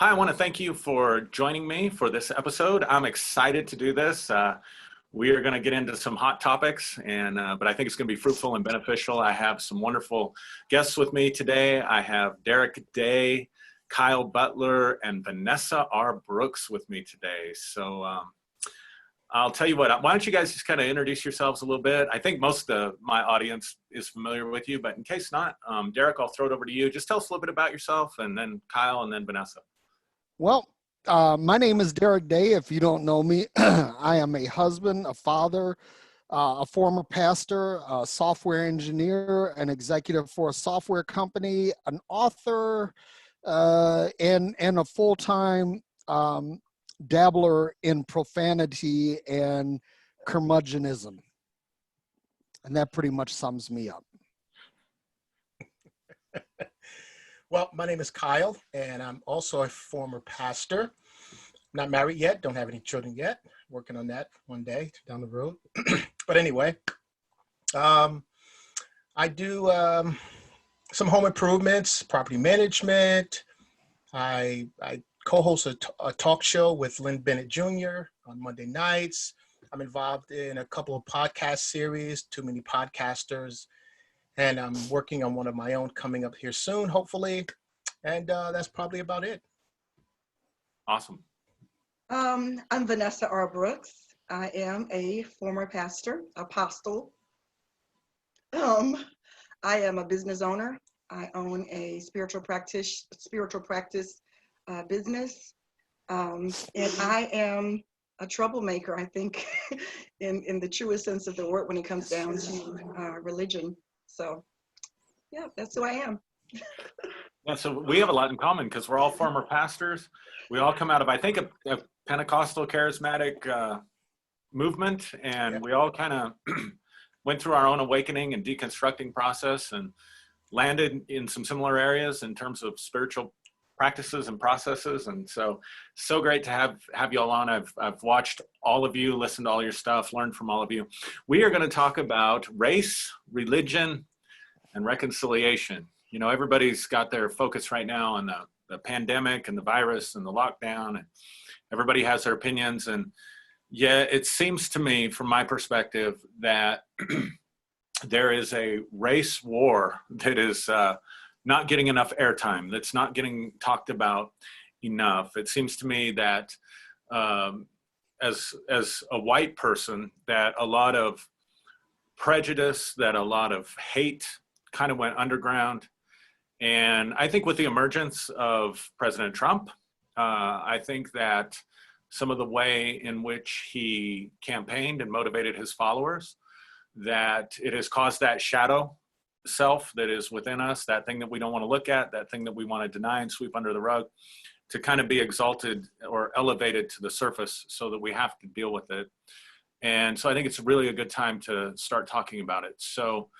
Hi, I want to thank you for joining me for this episode. I'm excited to do this. We are going to get into some hot topics, but I think it's going to be fruitful and beneficial. I have some wonderful guests with me today. I have Derrick Day, Kyle Butler, and Vanessa R. Brooks with me today. So I'll tell you what, why don't you guys just kind of introduce yourselves a little bit? I think most of my audience is familiar with you, but in case not, Derrick, I'll throw it over to you. Just tell us a little bit about yourself, and then Kyle, and then Vanessa. Well, my name is Derrick Day. If you don't know me, I am a husband, a father, a former pastor, a software engineer, an executive for a software company, an author, and a full-time dabbler in profanity and curmudgeonism. And that pretty much sums me up. Well, my name is Kyle, and I'm also a former pastor. Not married yet, don't have any children yet. Working on that one day down the road. But anyway, I do some home improvements, property management. I co-host a talk show with Lynn Bennett Jr. on Monday nights. I'm involved in a couple of podcast series, Too Many Podcasters. And I'm working on one of my own coming up here soon, hopefully. And that's probably about it. Awesome. I'm Vanessa R. Brooks. I am a former pastor, apostle. I am a business owner. I own a spiritual practice business. And I am a troublemaker, I think, in the truest sense of the word when it comes down to religion. So, yeah, that's who I am. Yeah, so we have a lot in common because we're all former pastors. We all come out of, I think, a Pentecostal charismatic movement, and we all kind of went through our own awakening and deconstructing process and landed in some similar areas in terms of spiritual practices and processes. And so great to have you all on. I've watched all of you, listened to all your stuff, learned from all of you. We are going to talk about race, religion, and reconciliation. You know, everybody's got their focus right now on the pandemic and the virus and the lockdown, and everybody has their opinions. And yeah, it seems to me, from my perspective, that there is a race war that is not getting enough airtime, that's not getting talked about enough. It seems to me that as a white person, that a lot of prejudice, that a lot of hate kind of went underground. And I think with the emergence of President Trump, I think that some of the way in which he campaigned and motivated his followers, that it has caused that shadow self that is within us, that thing that we don't want to look at, that thing that we want to deny and sweep under the rug, to kind of be exalted or elevated to the surface so that we have to deal with it. And so I think it's really a good time to start talking about it. So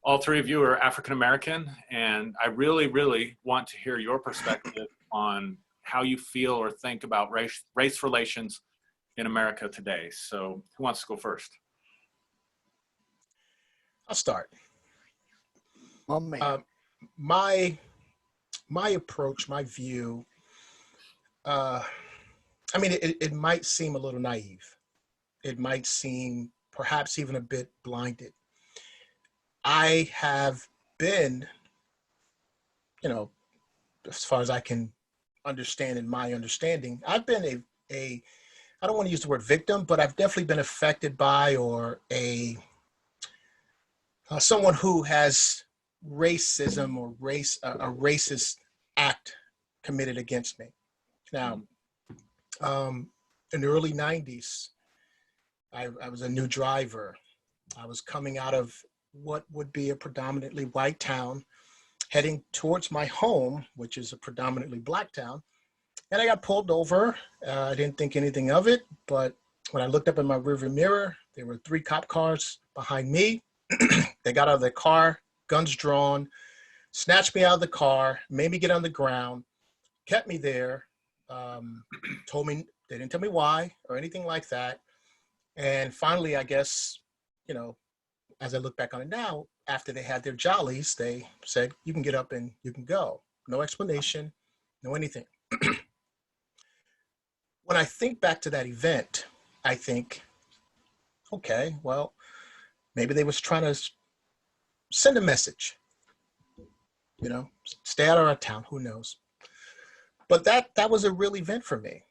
all three of you are African American, and I really, really want to hear your perspective on how you feel or think about race relations in America today. So who wants to go first? I'll start. My approach, my view, I mean, it might seem a little naive. It might seem perhaps even a bit blinded. I have been, you know, as far as I can understand in my understanding, I've been I don't want to use the word victim, but I've definitely been affected by or someone who has racism or a racist act committed against me. Now, in the early 90s, I was a new driver. I was coming out of what would be a predominantly white town, heading towards my home, which is a predominantly black town. And I got pulled over. I didn't think anything of it, but when I looked up in my rearview mirror, there were 3 cop cars behind me. They got out of their car, guns drawn, snatched me out of the car, made me get on the ground, kept me there, told me, they didn't tell me why or anything like that. And finally, I guess, you know, as I look back on it now, after they had their jollies, they said, you can get up and you can go. No explanation, no anything. when I think back to that event, I think, okay, well, maybe they was trying to send a message, you know, stay out of our town, who knows? But that was a real event for me.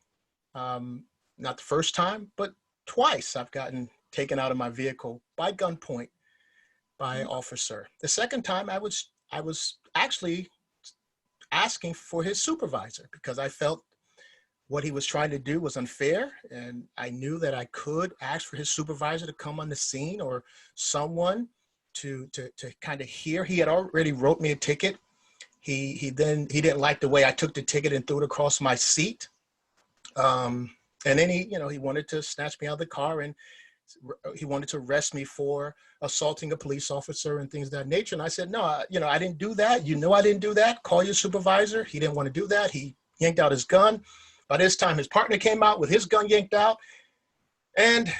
Not the first time, but twice I've gotten taken out of my vehicle by gunpoint by an officer. The second time I was actually asking for his supervisor because I felt what he was trying to do was unfair, and I knew that I could ask for his supervisor to come on the scene or someone to kind of hear. He had already wrote me a ticket. He didn't like the way I took the ticket and threw it across my seat. And then he wanted to snatch me out of the car, and he wanted to arrest me for assaulting a police officer and things of that nature. And I said, no, I didn't do that. I didn't do that. Call your supervisor. He didn't want to do that. He yanked out his gun. By this time, his partner came out with his gun yanked out. And,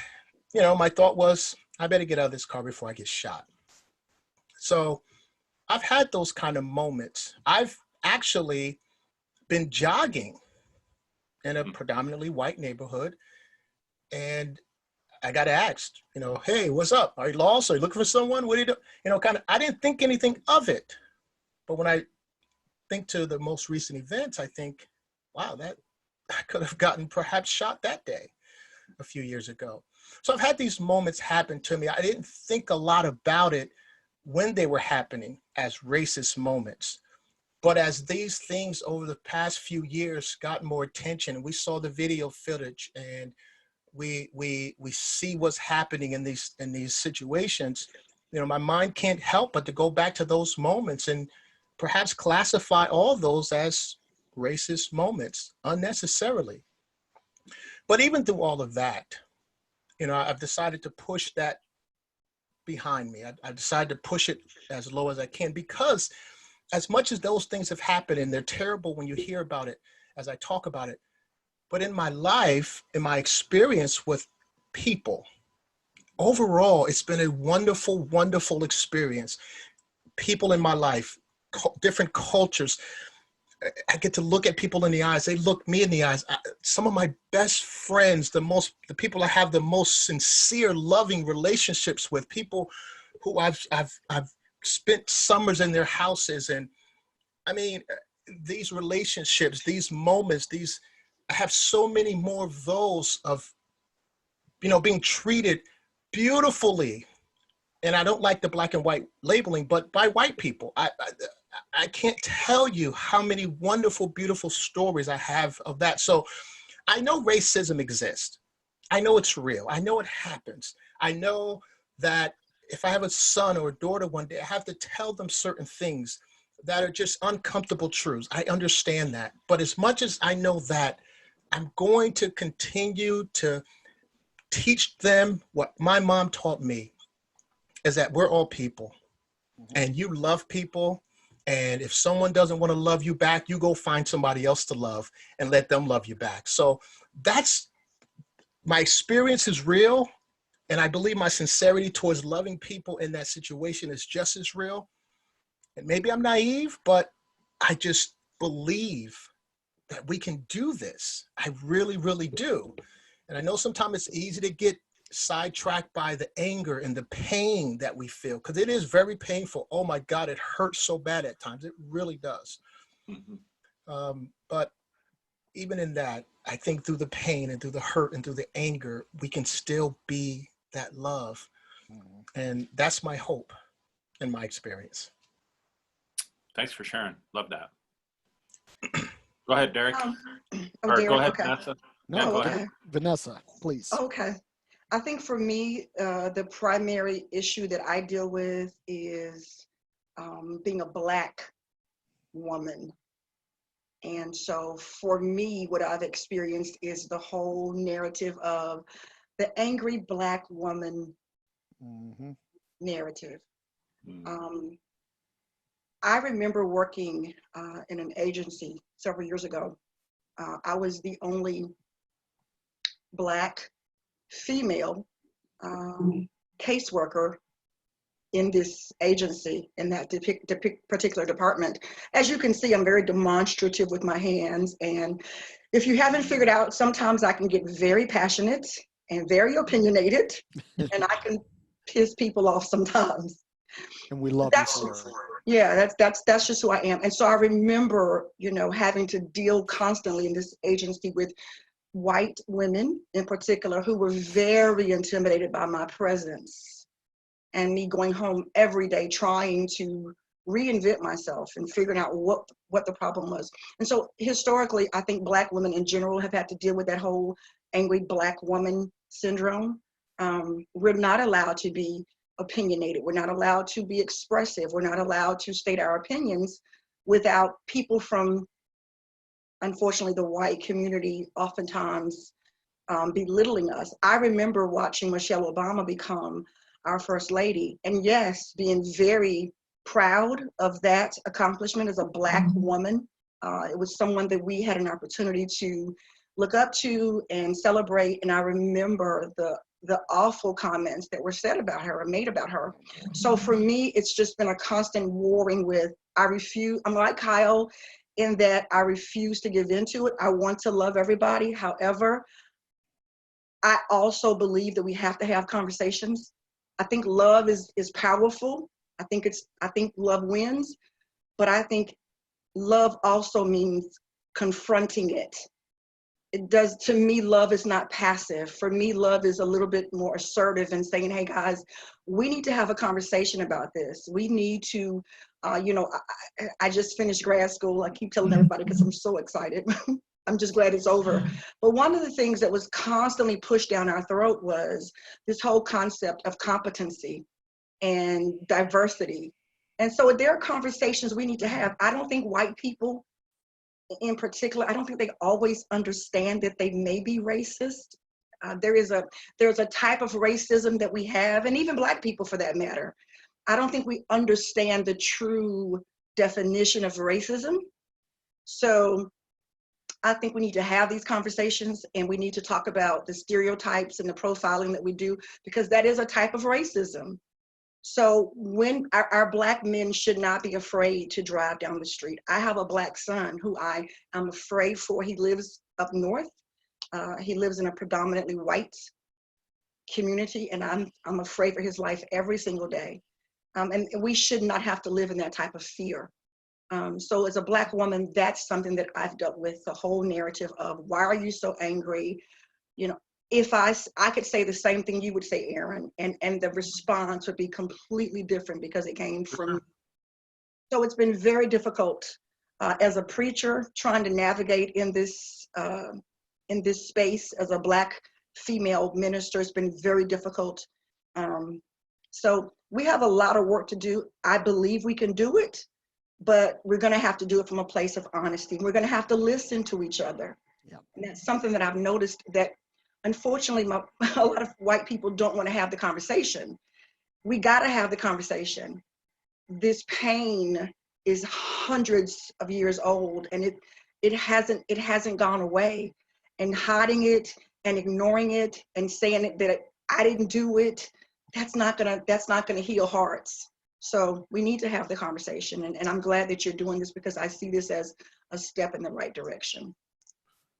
my thought was, I better get out of this car before I get shot. So I've had those kind of moments. I've actually been jogging in a predominantly white neighborhood, and I got asked, hey, what's up? Are you lost? Are you looking for someone? What do you do? I didn't think anything of it. But when I think to the most recent events, I think, wow, that I could have gotten perhaps shot that day a few years ago. So I've had these moments happen to me. I didn't think a lot about it when they were happening as racist moments. But as these things over the past few years got more attention, we saw the video footage and we see what's happening in these situations, my mind can't help but to go back to those moments and perhaps classify all those as racist moments unnecessarily. But even through all of that, I've decided to push that behind me. I decided to push it as low as I can, because as much as those things have happened and they're terrible when you hear about it, as I talk about it, but in my life, in my experience with people, overall, it's been a wonderful, wonderful experience. People in my life, different cultures. I get to look at people in the eyes. They look me in the eyes. Some of my best friends, the people I have the most sincere, loving relationships with, people who I've spent summers in their houses. And I mean, these relationships, these moments, I have so many more of those of, being treated beautifully. And I don't like the black and white labeling, but by white people. I can't tell you how many wonderful, beautiful stories I have of that. So I know racism exists. I know it's real. I know it happens. I know that if I have a son or a daughter one day, I have to tell them certain things that are just uncomfortable truths. I understand that. But as much as I know that, I'm going to continue to teach them what my mom taught me, is that we're all people, and you love people. And if someone doesn't want to love you back, you go find somebody else to love and let them love you back. So that's, my experience is real. And I believe my sincerity towards loving people in that situation is just as real. And maybe I'm naive, but I just believe that we can do this. I really, really do. And I know sometimes it's easy to get sidetracked by the anger and the pain that we feel, because it is very painful. Oh my God, it hurts so bad at times. It really does. But even in that, I think through the pain and through the hurt and through the anger, we can still be that love. And that's my hope in my experience. Thanks for sharing. Love that. Go ahead, Derrick. Derrick, Go ahead, okay. Vanessa. No, Yeah, go okay. ahead. Vanessa, please. Okay. I think for me, the primary issue that I deal with is being a Black woman. And so for me, what I've experienced is the whole narrative of the angry Black woman narrative. I remember working in an agency several years ago. I was the only Black female caseworker in this agency, in that particular department. As you can see, I'm very demonstrative with my hands, and if you haven't figured out, sometimes I can get very passionate and very opinionated, and I can piss people off sometimes. And we love you That's for it. yeah, that's just who I am. And so I remember, you know, having to deal constantly in this agency with white women in particular who were very intimidated by my presence, and me going home every day trying to reinvent myself and figuring out what the problem was. And so historically, I think Black women in general have had to deal with that whole angry Black woman syndrome. We're not allowed to be opinionated. We're not allowed to be expressive. We're not allowed to state our opinions without people from, unfortunately, the white community oftentimes belittling us. I remember watching Michelle Obama become our first lady, and yes, being very proud of that accomplishment as a Black woman. It was someone that we had an opportunity to look up to and celebrate. And I remember the awful comments that were said about her or made about her. So for me, it's just been a constant warring with, I'm like Kyle in that I refuse to give into it. I want to love everybody. However, I also believe that we have to have conversations. I think love is powerful. I think love wins, but I think love also means confronting it. It does, to me, love is not passive. For me, love is a little bit more assertive and saying, hey guys, we need to have a conversation about this. We need to, I just finished grad school. I keep telling everybody because I'm so excited. I'm just glad it's over. But one of the things that was constantly pushed down our throat was this whole concept of competency and diversity. And so there are conversations we need to have. I don't think white people in particular, I don't think they always understand that they may be racist. There's a type of racism that we have, and even Black people for that matter. I don't think we understand the true definition of racism. So I think we need to have these conversations, and we need to talk about the stereotypes and the profiling that we do, because that is a type of racism. So when our Black men should not be afraid to drive down the street. I have a Black son who I am afraid for. He lives up north. He lives in a predominantly white community, and I'm afraid for his life every single day. And we should not have to live in that type of fear. So as a Black woman, that's something that I've dealt with, the whole narrative of why are you so angry? You know, if I could say the same thing you would say, Aaron, and the response would be completely different because it came from me. So it's been very difficult as a preacher trying to navigate in this space as a Black female minister. It's been very difficult. So we have a lot of work to do. I believe we can do it, but we're going to have to do it from a place of honesty. We're going to have to listen to each other. Yeah. And that's something that I've noticed that unfortunately, a lot of white people don't want to have the conversation. We got to have the conversation. This pain is hundreds of years old, and it hasn't gone away. And hiding it and ignoring it and saying that I didn't do it, that's not gonna heal hearts. So we need to have the conversation, and I'm glad that you're doing this because I see this as a step in the right direction.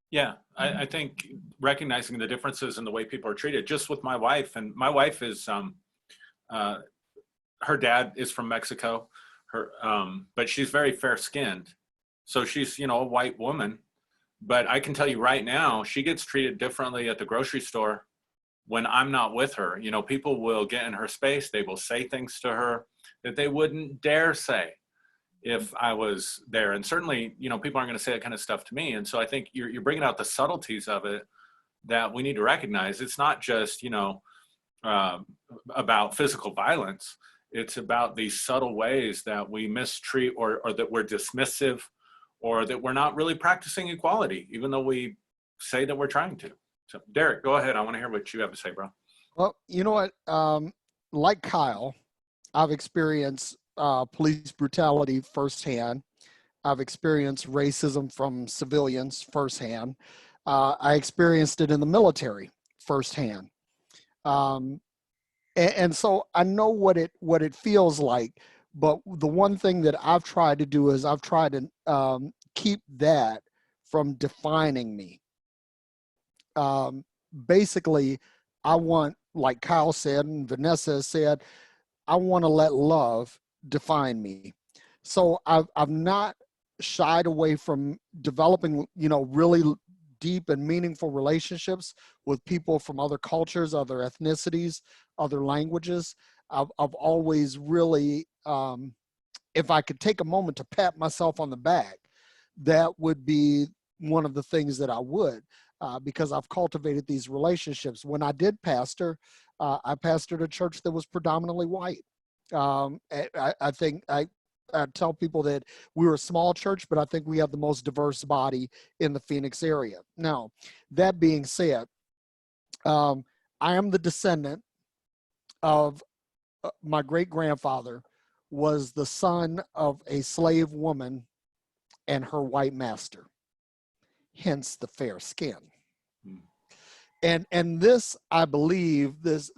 Yeah, I think recognizing the differences in the way people are treated, just with my wife, and my wife is, her dad is from Mexico, but she's very fair skinned. So she's, a white woman, but I can tell you right now, she gets treated differently at the grocery store when I'm not with her. People will get in her space. They will say things to her that they wouldn't dare say if I was there. And certainly, people aren't going to say that kind of stuff to me. And so I think you're bringing out the subtleties of it that we need to recognize. It's not just, about physical violence. It's about these subtle ways that we mistreat or that we're dismissive or that we're not really practicing equality, even though we say that we're trying to. So Derrick, go ahead. I want to hear what you have to say, bro. Well, you know what? Like Kyle, I've experienced police brutality firsthand. I've experienced racism from civilians firsthand. I experienced it in the military firsthand. And so I know what it feels like. But the one thing that I've tried to do is I've tried to keep that from defining me. Basically, I want, like Kyle said and Vanessa said, I want to let love define me. So I've not shied away from developing, really deep and meaningful relationships with people from other cultures, other ethnicities, other languages. I've always really, if I could take a moment to pat myself on the back, that would be one of the things that I would, because I've cultivated these relationships. When I did pastor, I pastored a church that was predominantly white. I think I tell people that we were a small church, but I think we have the most diverse body in the Phoenix area. Now, that being said, I am the descendant of my great-grandfather was the son of a slave woman and her white master, hence the fair skin. And this, I believe, this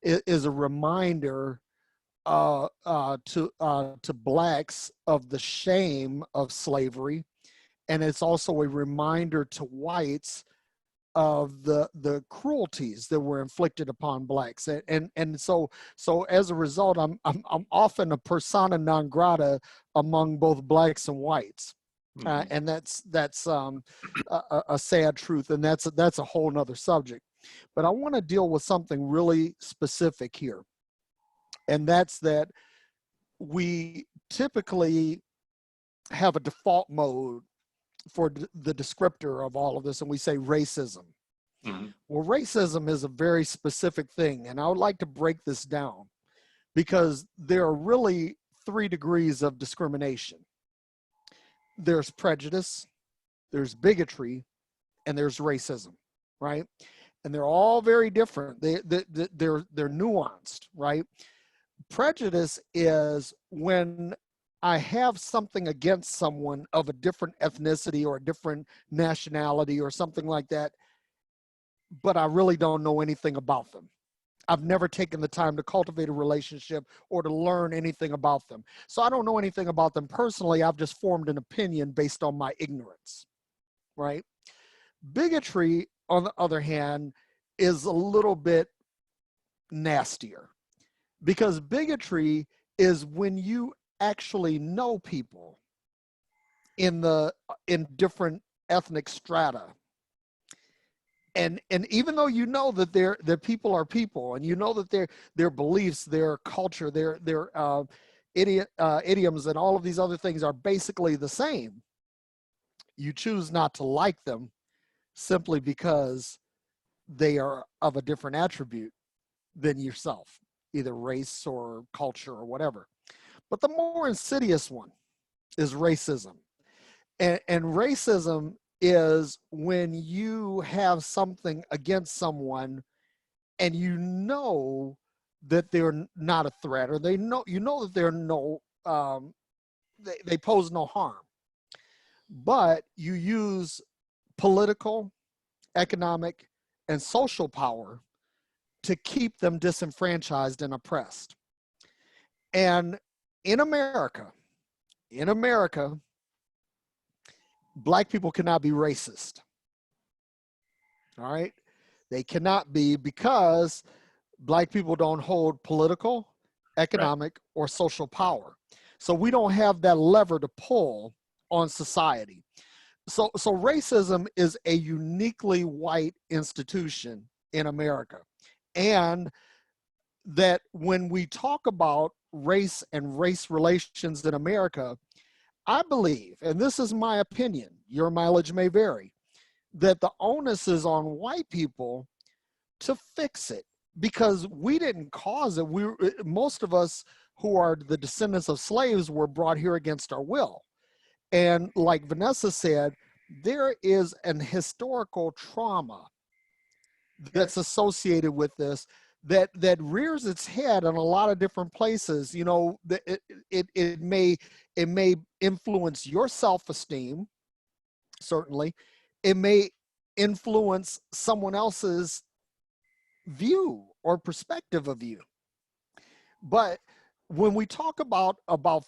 is a reminder to blacks of the shame of slavery, and it's also a reminder to whites of the cruelties that were inflicted upon blacks. And so as a result, I'm often a persona non grata among both blacks and whites. And that's a sad truth, and that's a whole nother subject. But I want to deal with something really specific here, and that's that we typically have a default mode for the descriptor of all of this, and we say racism. Well, racism is a very specific thing, and I would like to break this down because there are really 3 degrees of discrimination. There's prejudice, there's bigotry, and there's racism, right? And they're all very different. They're nuanced, right? Prejudice is when I have something against someone of a different ethnicity or a different nationality or something like that, but I really don't know anything about them. I've never taken the time to cultivate a relationship or to learn anything about them. So I don't know anything about them personally. I've just formed an opinion based on my ignorance, right? Bigotry, on the other hand, is a little bit nastier, because bigotry is when you actually know people in different ethnic strata. And even though you know that their people are people, and you know that their beliefs, their culture, their idioms, and all of these other things are basically the same, you choose not to like them simply because they are of a different attribute than yourself, either race or culture or whatever. But the more insidious one is racism. And racism is when you have something against someone and you know that they're not a threat, or you know that they're they pose no harm, but you use political, economic, and social power to keep them disenfranchised and oppressed. And in America, Black people cannot be racist. All right? They cannot be, because Black people don't hold political, economic, or social power. So we don't have that lever to pull on society. So racism is a uniquely white institution in America. And that when we talk about race and race relations in America, I believe, and this is my opinion, your mileage may vary, that the onus is on white people to fix it, because we didn't cause it. Most of us who are the descendants of slaves were brought here against our will. And like Vanessa said, there is an historical trauma that's associated with this that rears its head in a lot of different places. You know, it may influence your self-esteem, certainly. It may influence someone else's view or perspective of you. But when we talk about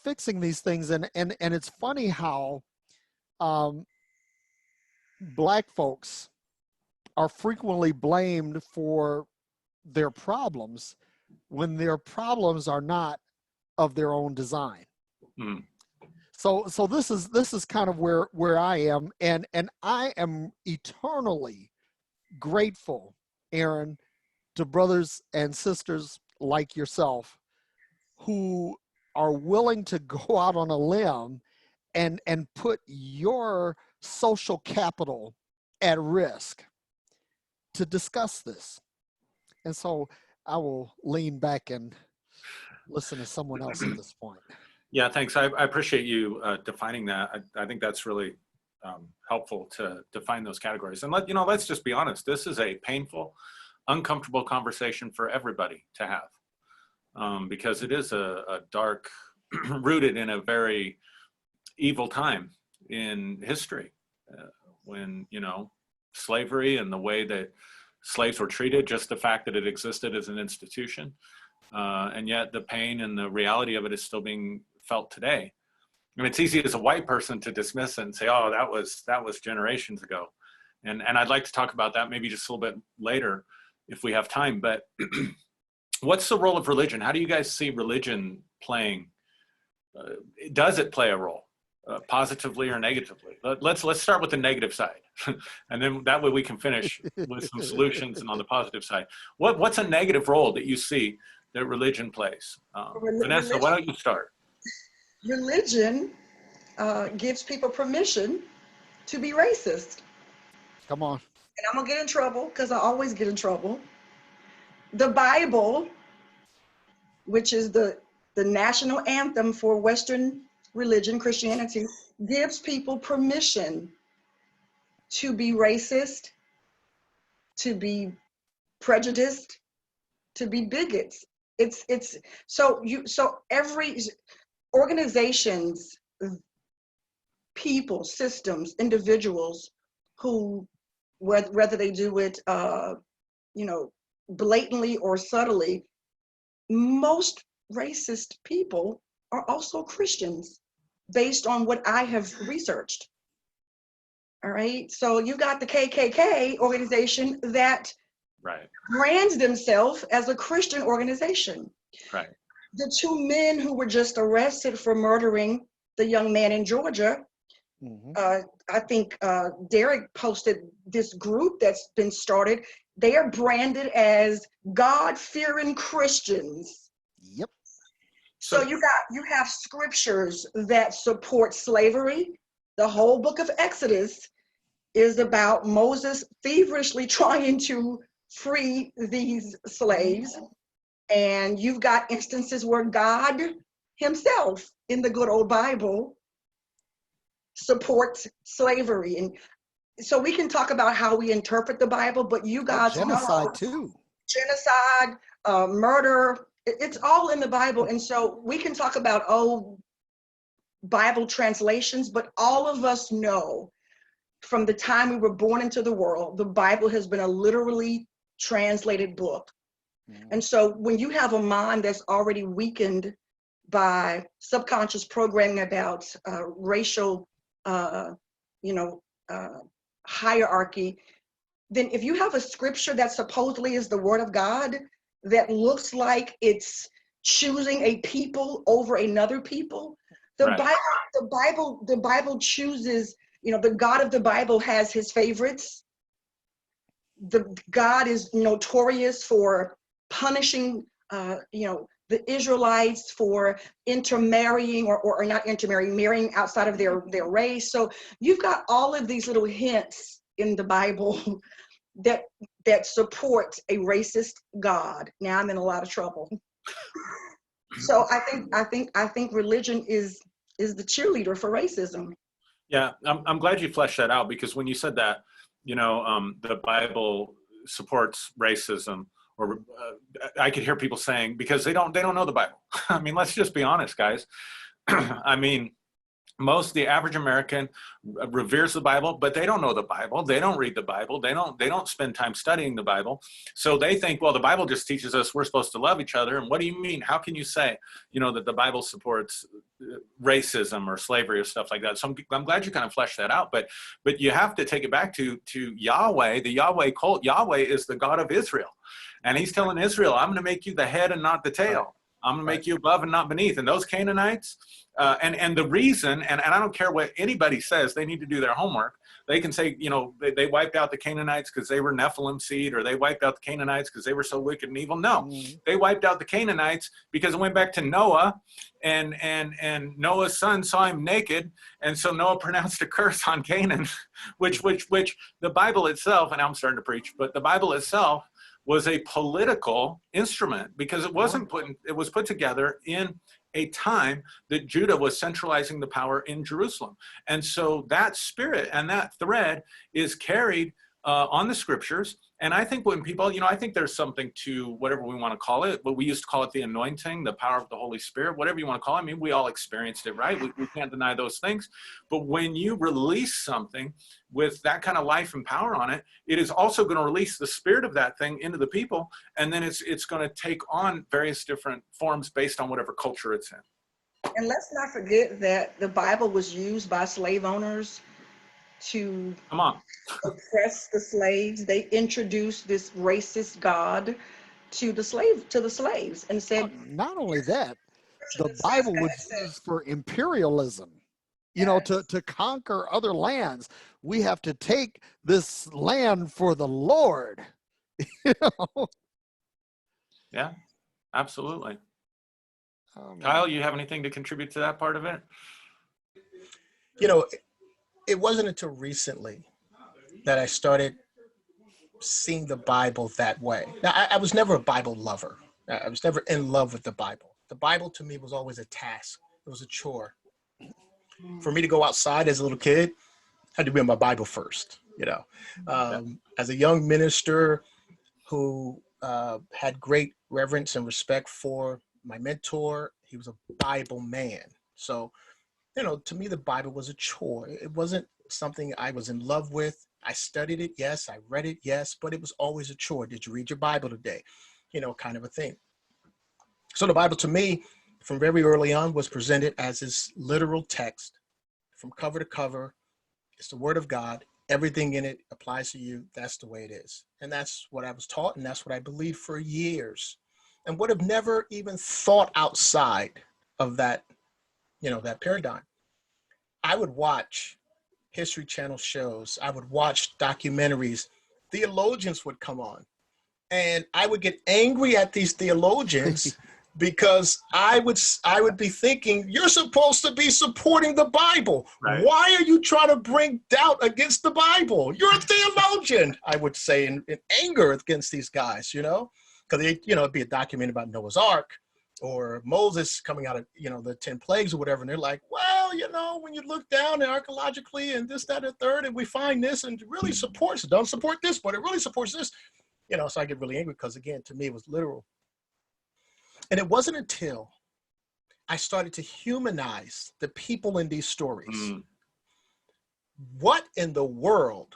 fixing these things, and it's funny how Black folks are frequently blamed for their problems when their problems are not of their own design. Mm. So this is kind of where I am, and I am eternally grateful, Aaron, to brothers and sisters like yourself who are willing to go out on a limb and put your social capital at risk to discuss this. And so I will lean back and listen to someone else at this point. Yeah, thanks. I appreciate you defining that. I think that's really helpful to define those categories. And let's just be honest. This is a painful, uncomfortable conversation for everybody to have, because it is a dark, rooted in a very evil time in history, when slavery and the way that slaves were treated, just the fact that it existed as an institution, and yet the pain and the reality of it is still being felt today. I mean, it's easy as a white person to dismiss it and say, "Oh, that was generations ago," and I'd like to talk about that maybe just a little bit later if we have time. But what's the role of religion? How do you guys see religion playing? Does it play a role, positively or negatively? Let's start with the negative side, and then that way we can finish with some solutions and on the positive side. What's a negative role that you see that religion plays? Vanessa, why don't you start? Religion gives people permission to be racist. Come on. And I'm gonna get in trouble because I always get in trouble. The Bible, which is the national anthem for Western religion, Christianity, gives people permission to be racist, to be prejudiced, to be bigots. So every organizations, people, systems, individuals who, whether they do it, blatantly or subtly, most racist people are also Christians, based on what I have researched. All right, so you got the KKK organization that brands themselves as a Christian organization. Right. The two men who were just arrested for murdering the young man in Georgia, I think Derrick posted this group that's been started. They are branded as God-fearing Christians. Yep. So you have scriptures that support slavery. The whole book of Exodus is about Moses feverishly trying to free these slaves. And you've got instances where God himself in the good old Bible supports slavery. And so we can talk about how we interpret the Bible, but you guys genocide too. Genocide, murder, it's all in the Bible. And so we can talk about, Bible translations, but all of us know from the time we were born into the world, the Bible has been a literally translated book. And so when you have a mind that's already weakened by subconscious programming about racial, hierarchy, then if you have a scripture that supposedly is the word of God that looks like it's choosing a people over another people, the Bible chooses, the God of the Bible has his favorites. The God is notorious for punishing, the Israelites for intermarrying or not intermarrying, marrying outside of their race. So you've got all of these little hints in the Bible that support a racist God. Now I'm in a lot of trouble. So I think religion is the cheerleader for racism. Yeah, I'm glad you fleshed that out, because when you said that, the Bible supports racism, or I could hear people saying, because they don't know the Bible. I mean, let's just be honest, guys. I mean, the average American reveres the Bible, but they don't know the Bible. They don't read the Bible. They don't spend time studying the Bible. So they think, well, the Bible just teaches us we're supposed to love each other. And what do you mean? How can you say, that the Bible supports racism or slavery or stuff like that? So I'm glad you kind of fleshed that out, but you have to take it back to Yahweh, the Yahweh cult. Yahweh is the God of Israel. And he's telling Israel, I'm going to make you the head and not the tail. I'm going to make you above and not beneath. And those Canaanites, and the reason, and I don't care what anybody says, they need to do their homework. They can say, they wiped out the Canaanites because they were Nephilim seed, or they wiped out the Canaanites because they were so wicked and evil. No, they wiped out the Canaanites because it went back to Noah, and Noah's son saw him naked, and so Noah pronounced a curse on Canaan, which the Bible itself, and I'm starting to preach, but the Bible itself was a political instrument, because it was put together in a time that Judah was centralizing the power in Jerusalem. And so that spirit and that thread is carried on the scriptures. And I think when people, I think there's something to whatever we want to call it, but we used to call it the anointing, the power of the Holy Spirit, whatever you want to call it. I mean, we all experienced it, right? We can't deny those things. But when you release something with that kind of life and power on it, it is also going to release the spirit of that thing into the people. And then it's going to take on various different forms based on whatever culture it's in. And let's not forget that the Bible was used by slave owners to oppress the slaves. They introduced this racist God to the slaves and said, not only that, the Bible was used for imperialism, to conquer other lands. We have to take this land for the Lord. Yeah, absolutely. Oh, Kyle, you have anything to contribute to that part of it? It wasn't until recently that I started seeing the Bible that way. Now, I was never a Bible lover. I was never in love with the Bible. The Bible to me was always a task. It was a chore. For me to go outside as a little kid, I had to be in my Bible first, As a young minister who had great reverence and respect for my mentor, he was a Bible man. So, to me, the Bible was a chore. It wasn't something I was in love with. I studied it, yes. I read it, yes. But it was always a chore. Did you read your Bible today? Kind of a thing. So the Bible to me, from very early on, was presented as this literal text from cover to cover. It's the Word of God. Everything in it applies to you. That's the way it is. And that's what I was taught, and that's what I believed for years, and would have never even thought outside of that, that paradigm. I would watch History Channel shows. I would watch documentaries. Theologians would come on, and I would get angry at these theologians because I would be thinking, you're supposed to be supporting the Bible. Right. Why are you trying to bring doubt against the Bible? You're a theologian, I would say in anger against these guys, because it'd be a documentary about Noah's Ark, or Moses coming out of, the 10 plagues or whatever. And they're like, well, when you look down archaeologically and this, that, and third, and we find this, and it really supports it. Don't support this, but it really supports this. So I get really angry because, again, to me, it was literal. And it wasn't until I started to humanize the people in these stories. What in the world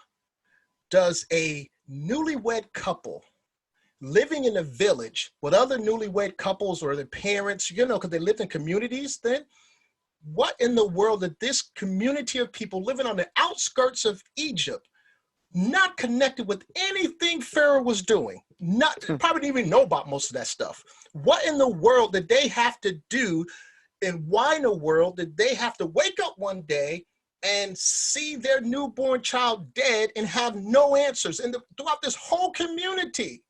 does a newlywed couple living in a village with other newlywed couples or their parents, because they lived in communities then, what in the world did this community of people living on the outskirts of Egypt, not connected with anything Pharaoh was doing, probably didn't even know about most of that stuff. What in the world did they have to do, and why in the world did they have to wake up one day and see their newborn child dead and have no answers? And throughout this whole community,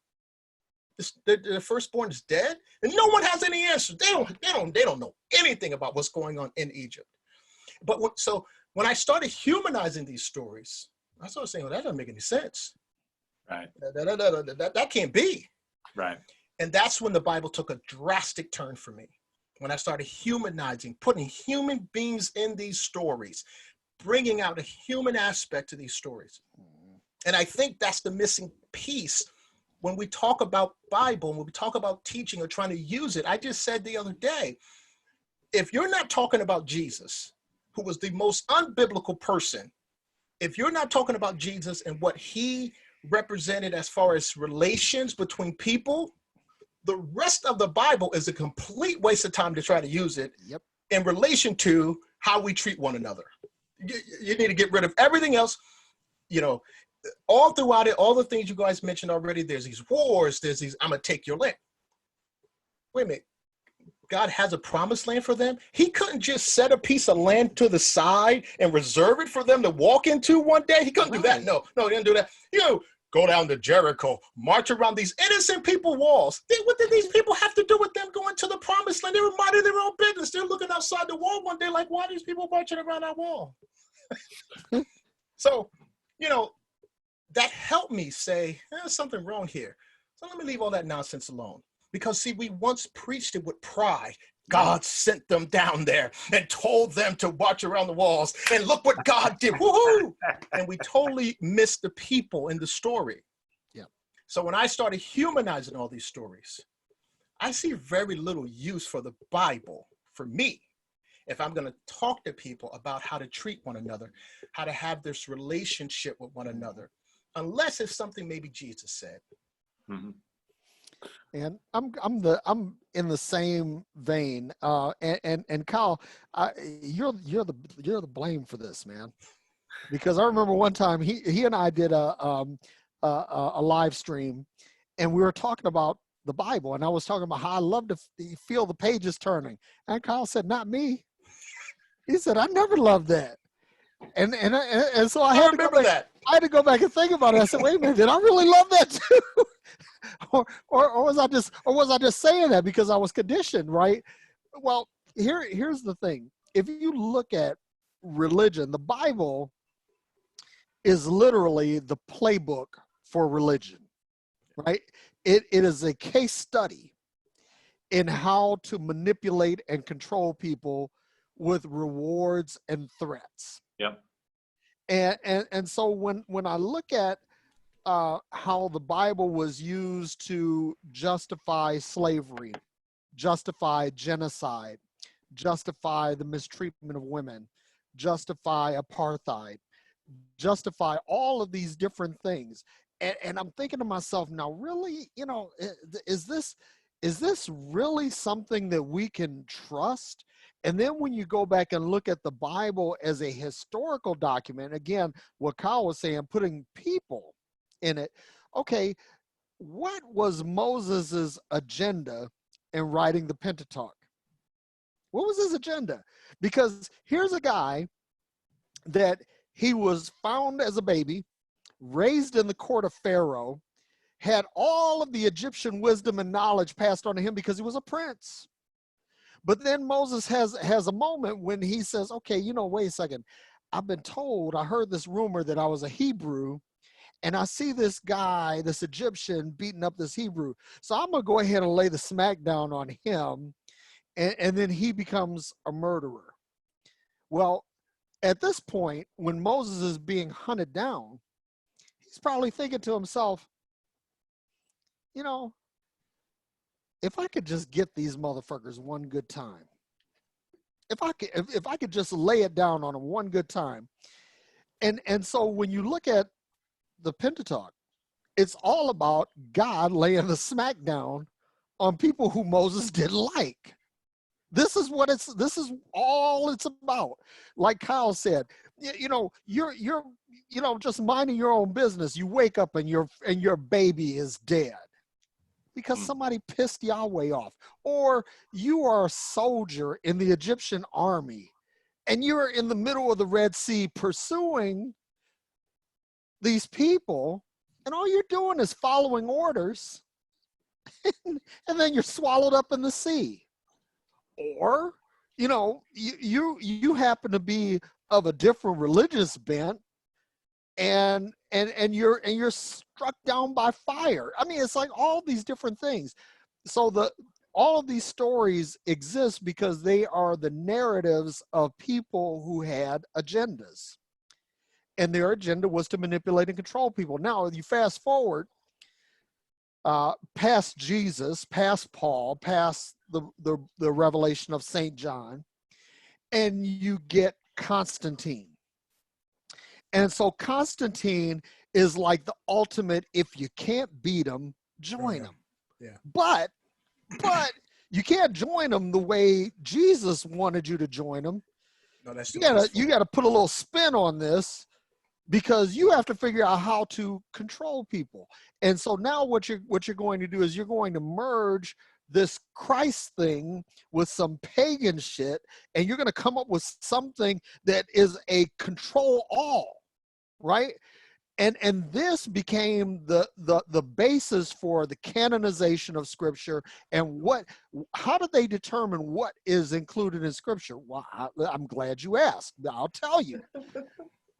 the firstborn is dead, and no one has any answers. They don't know anything about what's going on in Egypt. But when I started humanizing these stories, I started saying, well, that doesn't make any sense. Right. That can't be. Right. And that's when the Bible took a drastic turn for me. When I started humanizing, putting human beings in these stories, bringing out a human aspect to these stories. And I think that's the missing piece when we talk about Bible, when we talk about teaching or trying to use it. I just said the other day, if you're not talking about Jesus, who was the most unbiblical person, if you're not talking about Jesus and what he represented as far as relations between people, the rest of the Bible is a complete waste of time to try to use it in relation to how we treat one another. You need to get rid of everything else, you know, all throughout it, all the things you guys mentioned already. There's these wars, there's these, I'm going to take your land. Wait a minute. God has a promised land for them. He couldn't just set a piece of land to the side and reserve it for them to walk into one day. He couldn't do that. No, he didn't do that. You know, go down to Jericho, march around these innocent people walls. What did these people have to do with them going to the promised land? They were minding their own business. They're looking outside the wall one day like, why are these people marching around our wall? So, you know, that helped me say, there's something wrong here. So let me leave all that nonsense alone. Because, see, we once preached it with pride. God sent them down there and told them to watch around the walls. And look what God did. Woohoo! And we totally missed the people in the story. Yeah. So when I started humanizing all these stories, I see very little use for the Bible for me. If I'm going to talk to people about how to treat one another, how to have this relationship with one another, unless it's something maybe Jesus said. Mm-hmm. And I'm in the same vein. And Kyle, you're the blame for this, man. Because I remember one time he and I did a live stream, and we were talking about the Bible, and I was talking about how I love to feel the pages turning. And Kyle said, "Not me." He said, "I never loved that." And so I had to go back, that. I had to go back and think about it. I said, "Wait a minute, did I really love that too?" or was I just saying that because I was conditioned, right? Well, here's the thing. If you look at religion, the Bible is literally the playbook for religion, right? It is a case study in how to manipulate and control people with rewards and threats. Yep. And so when I look at how the Bible was used to justify slavery, justify genocide, justify the mistreatment of women, justify apartheid, justify all of these different things. And I'm thinking to myself, now really, you know, is this really something that we can trust? And then when you go back and look at the Bible as a historical document, again, what Kyle was saying, putting people in it. Okay, what was Moses's agenda in writing the Pentateuch? What was his agenda? Because here's a guy that he was found as a baby, raised in the court of Pharaoh, had all of the Egyptian wisdom and knowledge passed on to him because he was a prince. But then Moses has a moment when he says, okay, you know, wait a second. I've been told, I heard this rumor that I was a Hebrew, and I see this guy, this Egyptian, beating up this Hebrew. So I'm going to go ahead and lay the smack down on him, and then he becomes a murderer. Well, at this point, when Moses is being hunted down, he's probably thinking to himself, you know, if I could just get these motherfuckers one good time, if I could just lay it down on them one good time. And so when you look at the Pentateuch, it's all about God laying the smackdown on people who Moses didn't like. This is all it's about. Like Kyle said, you know, you're you know, just minding your own business. You wake up and your baby is dead because somebody pissed Yahweh off. Or you are a soldier in the Egyptian army and you're in the middle of the Red Sea pursuing these people, and all you're doing is following orders, and then you're swallowed up in the sea. Or, you know, you happen to be of a different religious bent, and you're struck down by fire. I mean, it's like all these different things. So all of these stories exist because they are the narratives of people who had agendas. And their agenda was to manipulate and control people. Now, you fast forward past Jesus, past Paul, past the revelation of St. John, and you get Constantine. And so Constantine is like the ultimate, if you can't beat him, join him. Yeah. But you can't join him the way Jesus wanted you to join him. No, that's You gotta put a little spin on this, because you have to figure out how to control people. And so now what you're going to do is you're going to merge this Christ thing with some pagan shit, and you're going to come up with something that is a control all, right? And this became the basis for the canonization of Scripture. And how did they determine what is included in Scripture? Well, I'm glad you asked. I'll tell you.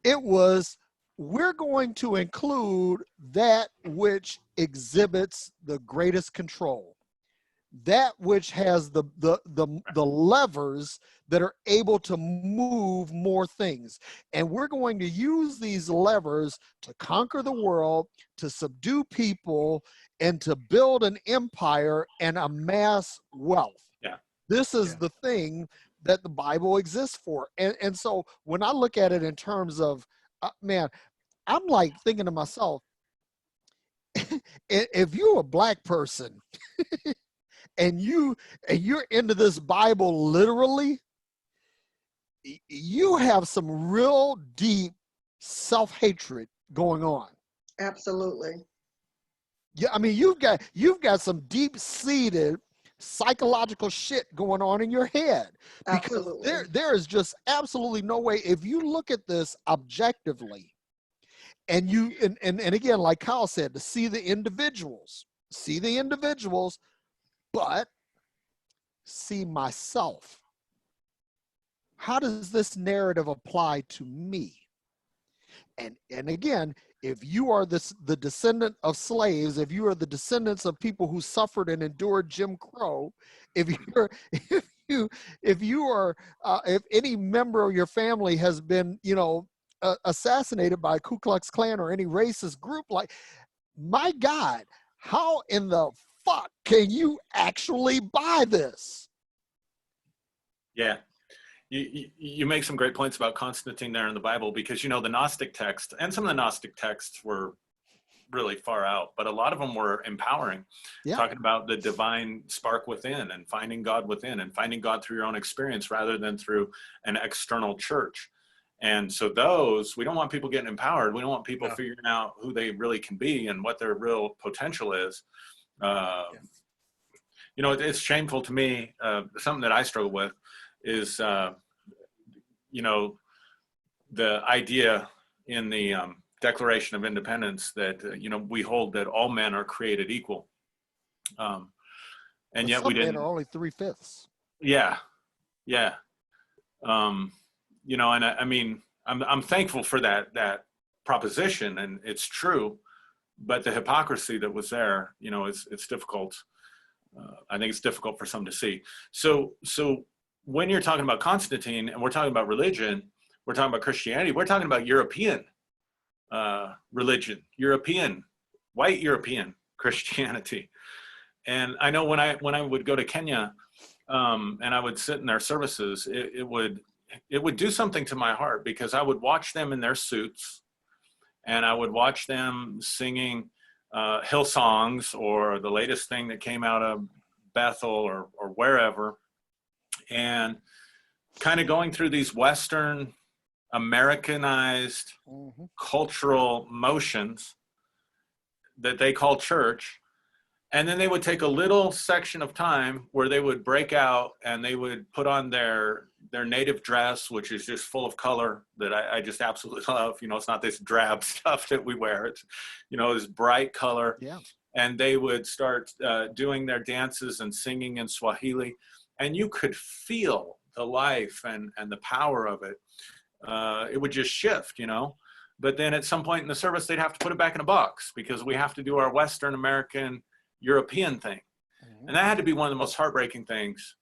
It was, we're going to include that which exhibits the greatest control, that which has the levers that are able to move more things. And we're going to use these levers to conquer the world, to subdue people, and to build an empire and amass wealth. Yeah. This is the thing that the Bible exists for. And so when I look at it in terms of, man, I'm like thinking to myself, if you're a Black person and you're into this Bible literally, you have some real deep self-hatred going on. Absolutely. Yeah, I mean, you've got some deep-seated psychological shit going on in your head, because Absolutely. there is just absolutely no way, if you look at this objectively, and again, like Kyle said, to see the individuals, but see myself. How does this narrative apply to me? And again, if you are the descendant of slaves, if you are the descendants of people who suffered and endured Jim Crow, if any member of your family has been, assassinated by Ku Klux Klan or any racist group, like, my God, how in the fuck can you actually buy this? Yeah. You make some great points about Constantine there in the Bible, because, the Gnostic text, and some of the Gnostic texts were really far out, but a lot of them were empowering, talking about the divine spark within and finding God within and finding God through your own experience rather than through an external church. And so we don't want people getting empowered. We don't want people figuring out who they really can be and what their real potential is. It's shameful to me. Something that I struggle with is, the idea in the Declaration of Independence that, we hold that all men are created equal. And but yet some we didn't. men are only 3/5. Yeah. Yeah. And I mean, I'm thankful for that proposition, and it's true, but the hypocrisy that was there, it's difficult. I think it's difficult for some to see. So when you're talking about Constantine and we're talking about religion, we're talking about Christianity, we're talking about European religion, white European Christianity. And I know when I would go to Kenya, and I would sit in their services, it would do something to my heart, because I would watch them in their suits, and I would watch them singing hill songs or the latest thing that came out of Bethel or wherever, and kind of going through these Western Americanized cultural motions that they call church. And then they would take a little section of time where they would break out and they would put on their native dress, which is just full of color that I just absolutely love. It's not this drab stuff that we wear. It's, this bright color. Yeah. And they would start doing their dances and singing in Swahili. And you could feel the life and the power of it. It would just shift, But then at some point in the service, they'd have to put it back in a box, because we have to do our Western American European thing. And that had to be one of the most heartbreaking things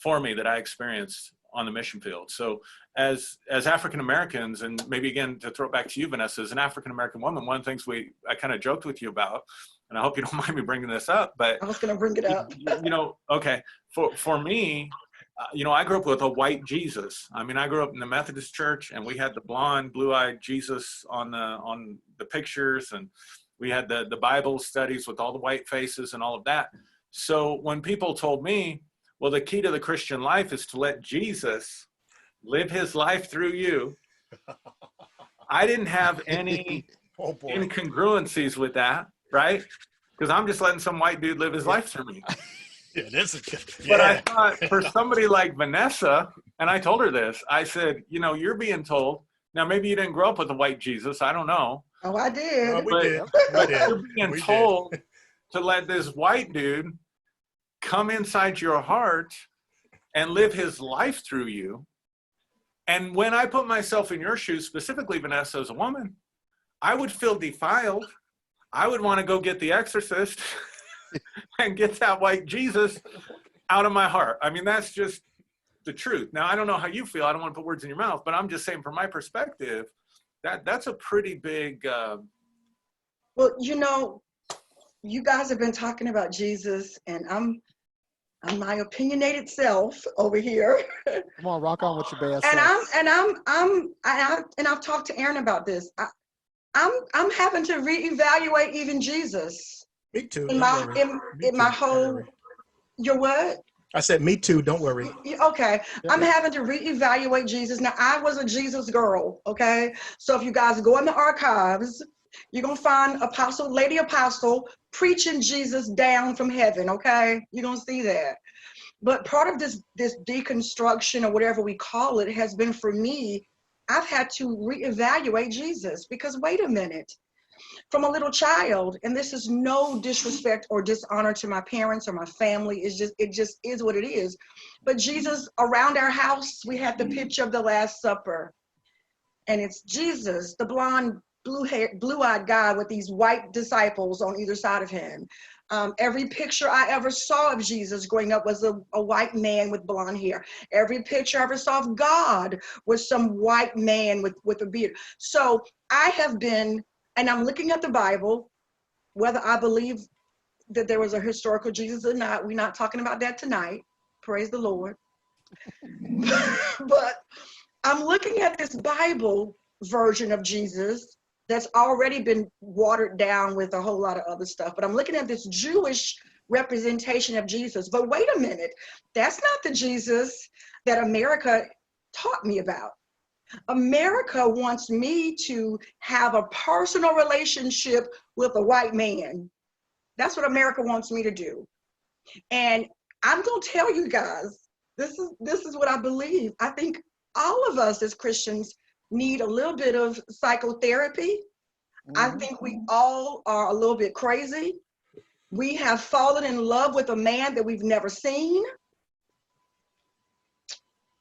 for me that I experienced on the mission field. So as African Americans, and maybe again to throw it back to you, Vanessa, as an African American woman, one of the things I kind of joked with you about, and I hope you don't mind me bringing this up, but I was going to bring it up. okay, for me, you know, I grew up with a white Jesus. I mean, I grew up in the Methodist church, and we had the blonde, blue-eyed Jesus on the pictures, and we had the Bible studies with all the white faces and all of that. So when people told me, well, the key to the Christian life is to let Jesus live his life through you, I didn't have any incongruencies with that, right? Because I'm just letting some white dude live his life through me. Yeah, that's a good. But I thought for somebody like Vanessa, and I told her this, I said, you know, you're being told, now maybe you didn't grow up with a white Jesus, I don't know. Oh, I did. No, we But- did. But We did. you're being We told to let this white dude come inside your heart and live his life through you. And when I put myself in your shoes, specifically Vanessa as a woman, I would feel defiled. I would want to go get the exorcist and get that white Jesus out of my heart. I mean, that's just the truth. Now, I don't know how you feel. I don't want to put words in your mouth, but I'm just saying from my perspective, that's a pretty big... Well, you know, you guys have been talking about Jesus, and I'm my opinionated self over here. Come on, rock on with your bad And I've talked to Aaron about this. I'm having to reevaluate even Jesus Me too. in don't my worry. Me in my too, don't whole. worry. Your what? I said, me too. Don't worry. Okay, I'm having to reevaluate Jesus. Now, I was a Jesus girl, okay? So if you guys go in the archives, you're going to find Lady Apostle preaching Jesus down from heaven, okay? You're going to see that. But part of this deconstruction or whatever we call it has been for me, I've had to reevaluate Jesus because wait a minute. From a little child, and this is no disrespect or dishonor to my parents or my family, it just is what it is. But Jesus, around our house, we had the picture of the Last Supper. And it's Jesus, the blonde, blue-eyed guy with these white disciples on either side of him. Every picture I ever saw of Jesus growing up was a white man with blonde hair. Every picture I ever saw of God was some white man with a beard. So I have been, and I'm looking at the Bible, whether I believe that there was a historical Jesus or not, we're not talking about that tonight. Praise the Lord. But I'm looking at this Bible version of Jesus that's already been watered down with a whole lot of other stuff. But I'm looking at this Jewish representation of Jesus. But wait a minute, that's not the Jesus that America taught me about. America wants me to have a personal relationship with a white man. That's what America wants me to do. And I'm going to tell you guys, this is what I believe. I think all of us as Christians need a little bit of psychotherapy. I think we all are a little bit crazy. We have fallen in love with a man that we've never seen.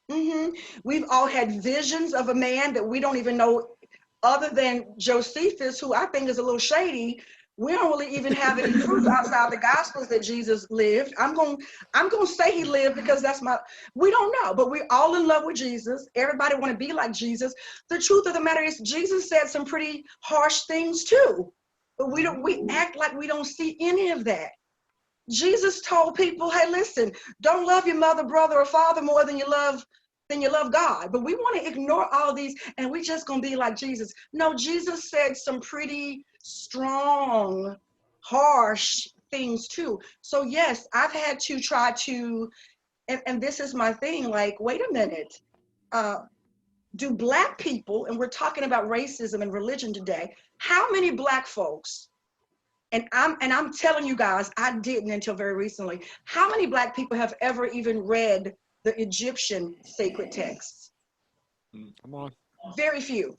We've all had visions of a man that we don't even know, other than Josephus, who I think is a little shady. We don't really even have any proof outside the Gospels that Jesus lived. I'm going to say he lived because we don't know, but we're all in love with Jesus. Everybody want to be like Jesus. The truth of the matter is Jesus said some pretty harsh things too, but we act like we don't see any of that. Jesus told people, hey, listen, don't love your mother, brother, or father more than you love God. But we want to ignore all these and we just going to be like Jesus. No, Jesus said some pretty strong, harsh things too. So yes, I've had to try to, and this is my thing, like, wait a minute. Do Black people, and we're talking about racism and religion today, how many Black folks, and I'm telling you guys, I didn't until very recently, how many Black people have ever even read the Egyptian sacred texts? Come on. Very few.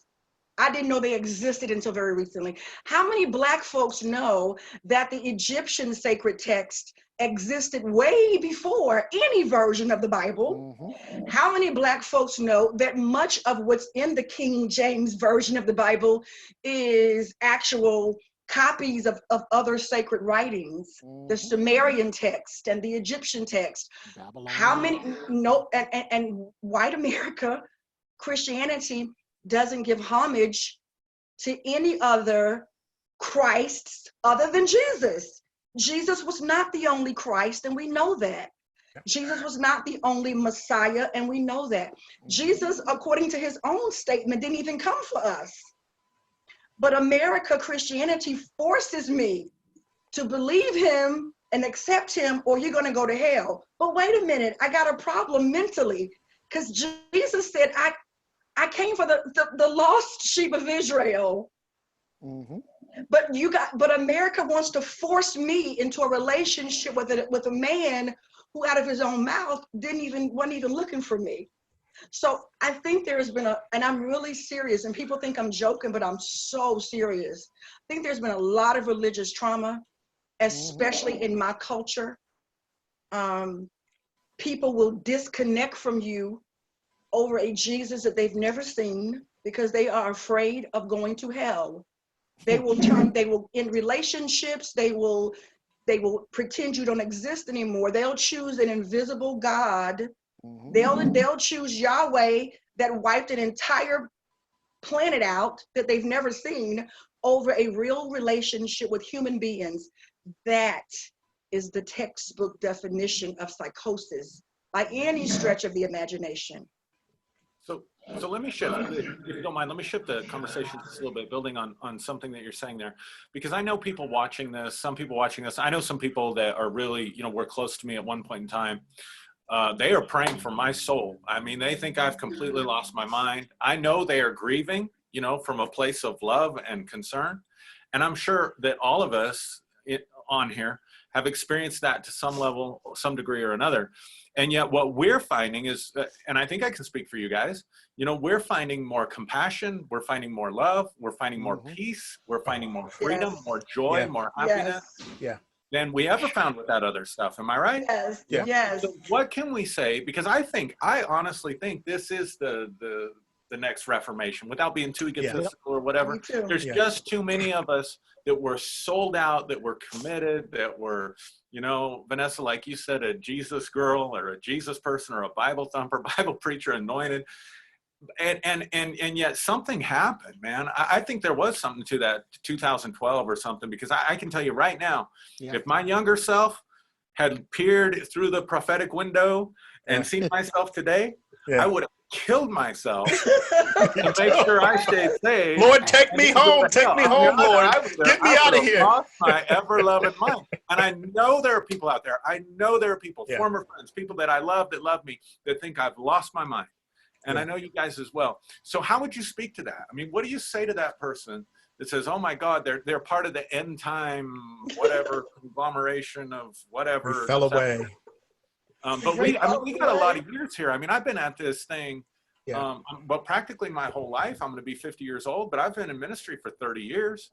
I didn't know they existed until very recently. How many Black folks know that the Egyptian sacred text existed way before any version of the Bible? How many Black folks know that much of what's in the King James version of the Bible is actual copies of other sacred writings, the Sumerian text and the Egyptian text? How many know, and white America, Christianity doesn't give homage to any other Christs other than Jesus. Jesus was not the only Christ, and we know that. Jesus was not the only Messiah, and we know that. Jesus, according to his own statement, didn't even come for us. But America, Christianity forces me to believe him and accept him, or you're going to go to hell. But wait a minute, I got a problem mentally, because Jesus said, I came for the lost sheep of Israel. Mm-hmm. But America wants to force me into a relationship with a man who out of his own mouth wasn't even looking for me. So I think there's been and I'm really serious, and people think I'm joking, but I'm so serious. I think there's been a lot of religious trauma, especially in my culture. People will disconnect from you over a Jesus that they've never seen because they are afraid of going to hell. They will in relationships, they will pretend you don't exist anymore. They'll choose an invisible God. They'll choose Yahweh that wiped an entire planet out that they've never seen over a real relationship with human beings. That is the textbook definition of psychosis by any stretch of the imagination. So let me shift, if you don't mind, let me shift the conversation just a little bit, building on something that you're saying there, because I know people watching this, some people watching this, I know some people that are really, were close to me at one point in time. They are praying for my soul. I mean, they think I've completely lost my mind. I know they are grieving, from a place of love and concern. And I'm sure that all of us on here have experienced that to some level, some degree or another. And yet what we're finding is, and I think I can speak for you guys, we're finding more compassion, we're finding more love, we're finding more peace, we're finding more freedom, more joy, more happiness than we ever found with that other stuff. Am I right? Yes. Yeah. Yes. So what can we say? Because I honestly think this is the next Reformation, without being too egotistical or whatever. Me too. There's just too many of us that were sold out, that were committed, that were, Vanessa, like you said, a Jesus girl or a Jesus person or a Bible thumper, Bible preacher, anointed. And yet something happened, man. I think there was something to that 2012 or something, because I can tell you right now, if my younger self had peered through the prophetic window and seen myself today, I would have killed myself to make sure I stayed safe. Lord, take me home. Take me home, Lord. Get me out of here. Lost my ever-loving mind. And I know there are people out there. I know there are people, former friends, people that I love, that love me, that think I've lost my mind. And I know you guys as well. So how would you speak to that? I mean, what do you say to that person that says, oh my God, they're part of the end time, whatever, conglomeration of whatever. We fell away. But we got a lot of years here. I mean, I've been at this thing, but practically my whole life. I'm going to be 50 years old, but I've been in ministry for 30 years.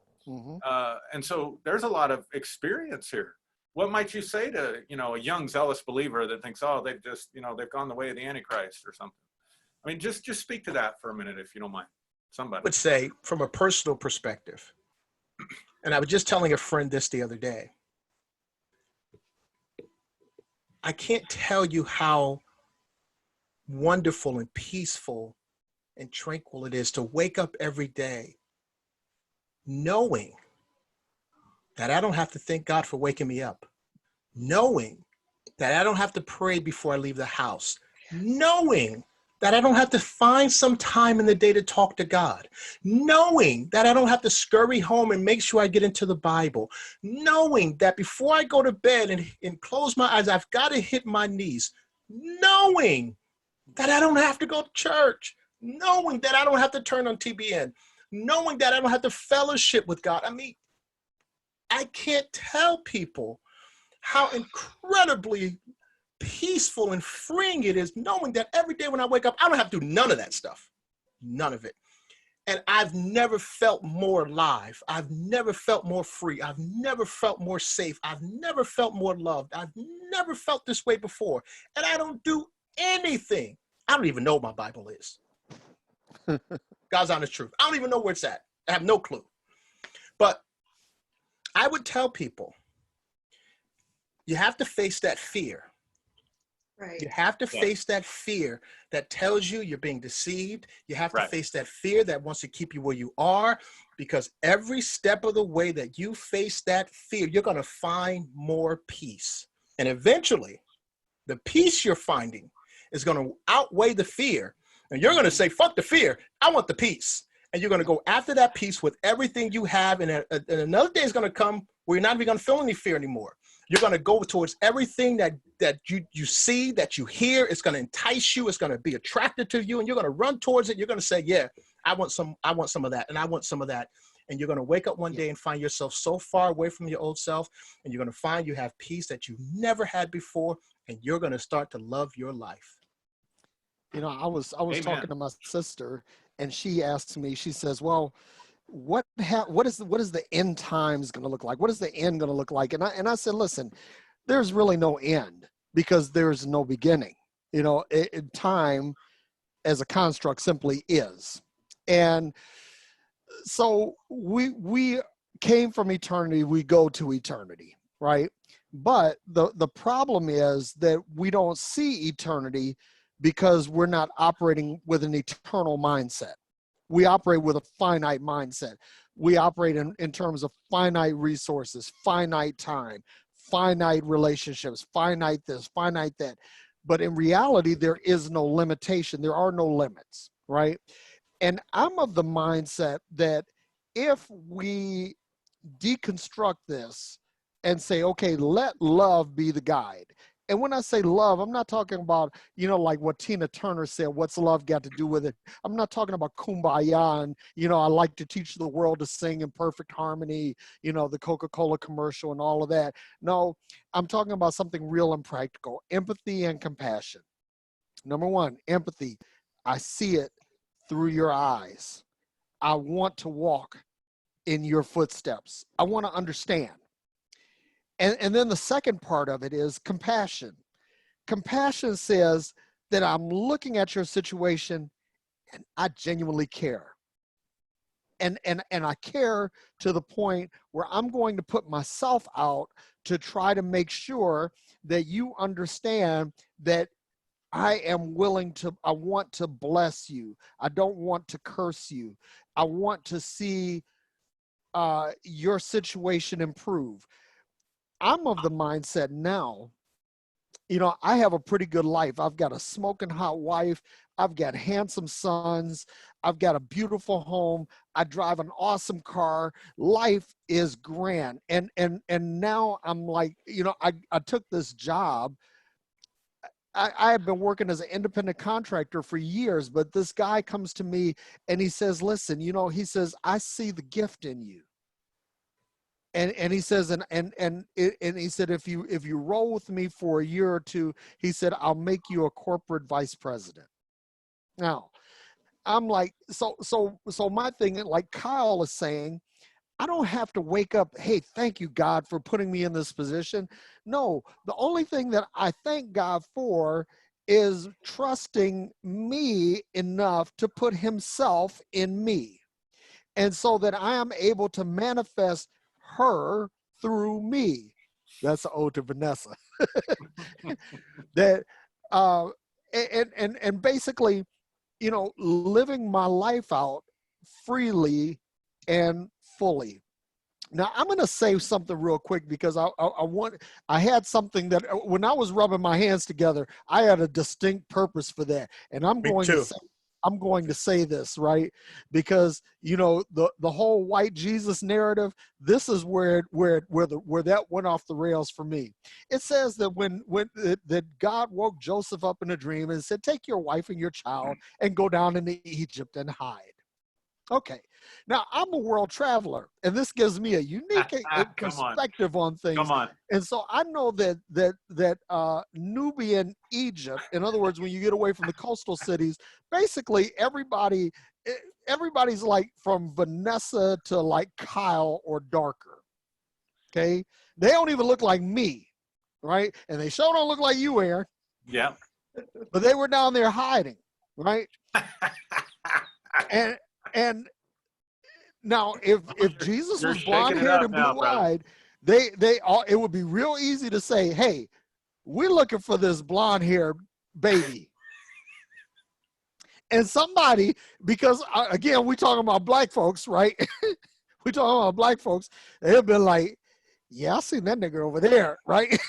And so there's a lot of experience here. What might you say to, a young zealous believer that thinks, oh, they've just, they've gone the way of the Antichrist or something? I mean, just speak to that for a minute, if you don't mind. Somebody. I would say, from a personal perspective, and I was just telling a friend this the other day, I can't tell you how wonderful and peaceful and tranquil it is to wake up every day knowing that I don't have to thank God for waking me up, knowing that I don't have to pray before I leave the house, knowing that I don't have to find some time in the day to talk to God, knowing that I don't have to scurry home and make sure I get into the Bible, knowing that before I go to bed and close my eyes, I've got to hit my knees, knowing that I don't have to go to church, knowing that I don't have to turn on TBN, knowing that I don't have to fellowship with God. I mean, I can't tell people how incredibly peaceful and freeing it is knowing that every day when I wake up, I don't have to do none of that stuff, none of it. And I've never felt more alive. I've never felt more free. I've never felt more safe. I've never felt more loved. I've never felt this way before. And I don't do anything. I don't even know what my Bible is. God's honest truth. I don't even know where it's at. I have no clue. But I would tell people, you have to face that fear. Right. You have to face that fear that tells you you're being deceived. You have to face that fear that wants to keep you where you are, because every step of the way that you face that fear, you're going to find more peace. And eventually, the peace you're finding is going to outweigh the fear. And you're going to say, fuck the fear. I want the peace. And you're going to go after that peace with everything you have. And another day is going to come where you're not even going to feel any fear anymore. You're going to go towards everything that you see, that you hear. It's going to entice you. It's going to be attracted to you. And you're going to run towards it. You're going to say, yeah, I want some of that. And I want some of that. And you're going to wake up one day and find yourself so far away from your old self. And you're going to find you have peace that you've never had before. And you're going to start to love your life. You know, I was Amen. talking to my sister, and she asked me, she says, well, what is the end times going to look like? What is the end going to look like? And I said, listen, there's really no end because there's no beginning. You know, time as a construct simply is. And so we came from eternity, we go to eternity, right? But the problem is that we don't see eternity because we're not operating with an eternal mindset. We operate with a finite mindset. We operate in terms of finite resources, finite time, finite relationships, finite this, finite that. But in reality, there is no limitation. There are no limits, right? And I'm of the mindset that if we deconstruct this and say, okay, let love be the guide. And when I say love, I'm not talking about, you know, like what Tina Turner said, what's love got to do with it? I'm not talking about kumbaya and, you know, I like to teach the world to sing in perfect harmony, you know, the Coca-Cola commercial and all of that. No, I'm talking about something real and practical, empathy and compassion. Number one, empathy. I see it through your eyes. I want to walk in your footsteps. I want to understand. And then the second part of it is compassion. Compassion says that I'm looking at your situation and I genuinely care. And I care to the point where I'm going to put myself out to try to make sure that you understand that I want to bless you. I don't want to curse you. I want to see your situation improve. I'm of the mindset now, you know, I have a pretty good life. I've got a smoking hot wife. I've got handsome sons. I've got a beautiful home. I drive an awesome car. Life is grand. And now I'm like, you know, I took this job. I have been working as an independent contractor for years, but this guy comes to me and he says, listen, you know, he says, I see the gift in you. And he says, and he said, if you roll with me for a year or two, he said, I'll make you a corporate vice president. Now, I'm like, so my thing, like Kyle is saying, I don't have to wake up, hey, thank you, God, for putting me in this position. No, the only thing that I thank God for is trusting me enough to put himself in me. And so that I am able to manifest her through me. That's an ode to Vanessa. That and basically, you know, living my life out freely and fully. Now I'm going to say something real quick because I had something that when I was rubbing my hands together, I had a distinct purpose for that, and I'm going to say this, right? Because, you know, the whole white Jesus narrative, this is where that went off the rails for me. It says that that God woke Joseph up in a dream and said, take your wife and your child and go down into Egypt and hide. Okay. Now I'm a world traveler, and this gives me a unique perspective on things. Come on. And so I know that Nubian Egypt, in other words, when you get away from the coastal cities, basically everybody's like from Vanessa to like Kyle or darker. Okay. They don't even look like me. Right. And they sure don't look like you, Aaron. Yeah. But they were down there hiding. Right. And now, if Jesus was blonde-haired and blue-eyed, it would be real easy to say, "Hey, we're looking for this blonde-haired baby." And somebody, because again, we're talking about black folks, right? We're talking about black folks. They'll be like, "Yeah, I seen that nigga over there," right?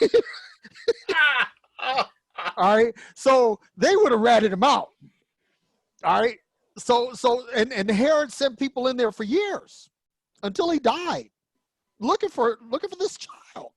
All right. So they would have ratted him out. All right. And Herod sent people in there for years until he died, looking for this child.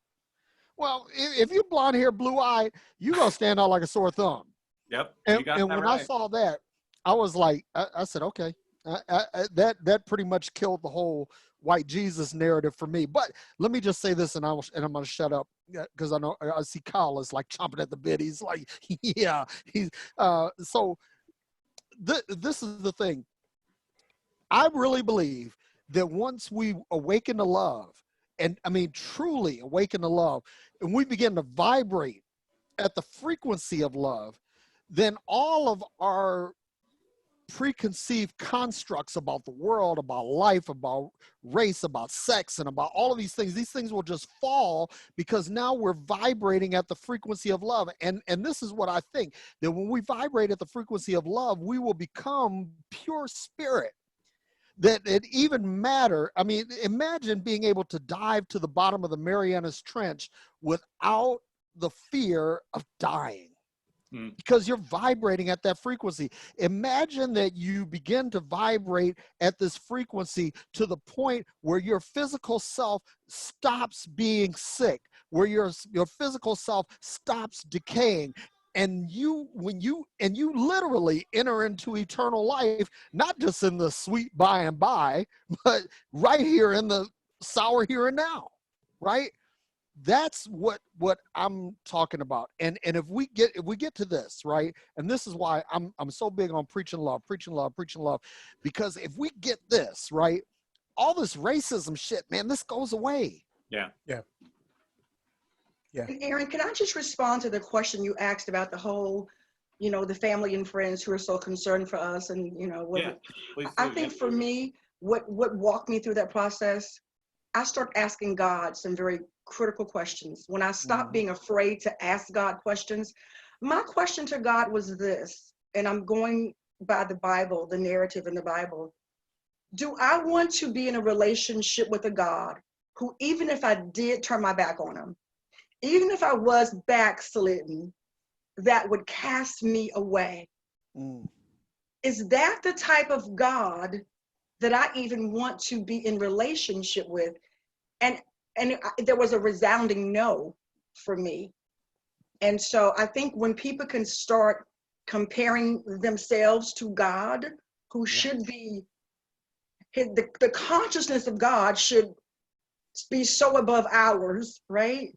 Well, if you're blonde hair, blue eyed, you're gonna stand out like a sore thumb. Yep. And You got when that I right. saw that, I was like, I said, okay, that pretty much killed the whole white Jesus narrative for me. But let me just say this, and I'm gonna shut up because I know I see Kyle is like chomping at the bit. He's like, yeah, he's so. This is the thing. I really believe that once we awaken to love, and I mean truly awaken to love, and we begin to vibrate at the frequency of love, then all of our preconceived constructs about the world, about life, about race, about sex, and about all of these things will just fall, because now we're vibrating at the frequency of love. And this is what I think, that when we vibrate at the frequency of love, we will become pure spirit. That it even matter. I mean, imagine being able to dive to the bottom of the Marianas Trench without the fear of dying, because you're vibrating at that frequency. Imagine that you begin to vibrate at this frequency to the point where your physical self stops being sick, where your physical self stops decaying, and you literally enter into eternal life, not just in the sweet by and by, but right here in the sour here and now, right? That's what I'm talking about. And if we get to this, right, and this is why I'm so big on preaching love, because if we get this right, all this racism shit, man, this goes away. Yeah. And Aaron, can I just respond to the question you asked about the whole, the family and friends who are so concerned for us, and Yeah, please do, I think for me, what walked me through that process, I start asking God some very critical questions. When I stopped being afraid to ask God questions, my question to God was this, and I'm going by the Bible, the narrative in the Bible. Do I want to be in a relationship with a God who, even if I did turn my back on him, even if I was backslidden, that would cast me away? Is that the type of God that I even want to be in relationship with? And there was a resounding no for me. And so I think when people can start comparing themselves to God, who should be, the consciousness of God should be so above ours, right?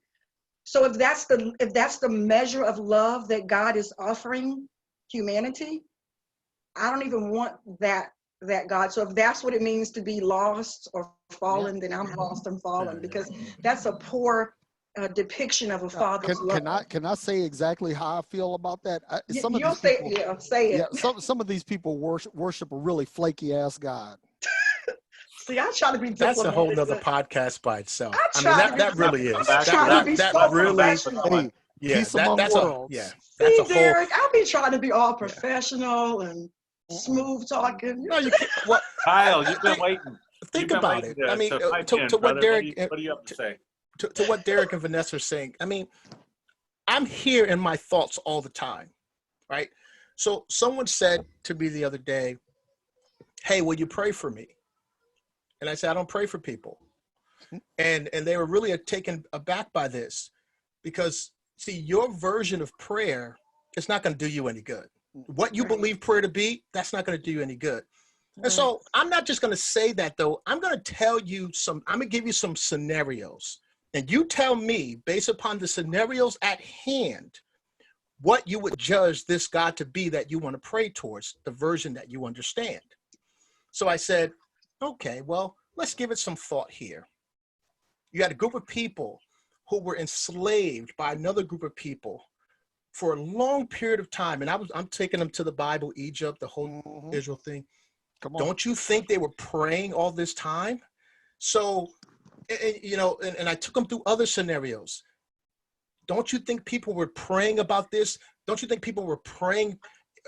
So if that's the measure of love that God is offering humanity, I don't even want that God. So if that's what it means to be lost or fallen, then I'm lost and fallen, because that's a poor depiction of a father's love. Can I say exactly how I feel about that? Some of You'll these people, say it. some of these people worship a really flaky ass God. See, I try to be That's a whole nother diplomatic. podcast by itself. I I mean, try to that be- really is. I try to be That so really, professional. Hey, peace among that's worlds. that's a See, whole. Derrick, I'll be trying to be all professional and smooth talking. No, you can't. Well, Kyle, you've been waiting. think You've been about waiting it. I mean, to pipe in, to what brother. Derrick, what do you have to say? to what Derrick and Vanessa are saying. I mean, I'm here in my thoughts all the time, right? So someone said to me the other day, "Hey, will you pray for me?" And I said, "I don't pray for people." And they were really taken aback by this, because see, your version of prayer is not going to do you any good. What you believe prayer to be, that's not going to do you any good. And so I'm not just going to say that, though. I'm going to tell you I'm going to give you some scenarios, and you tell me, based upon the scenarios at hand, what you would judge this God to be that you want to pray towards, the version that you understand. So I said, okay, well, let's give it some thought here. You had a group of people who were enslaved by another group of people for a long period of time. And I'm taking them to the Bible, Egypt, the whole Israel thing. Come on. Don't you think they were praying all this time? So, and I took them through other scenarios. Don't you think people were praying about this? Don't you think people were praying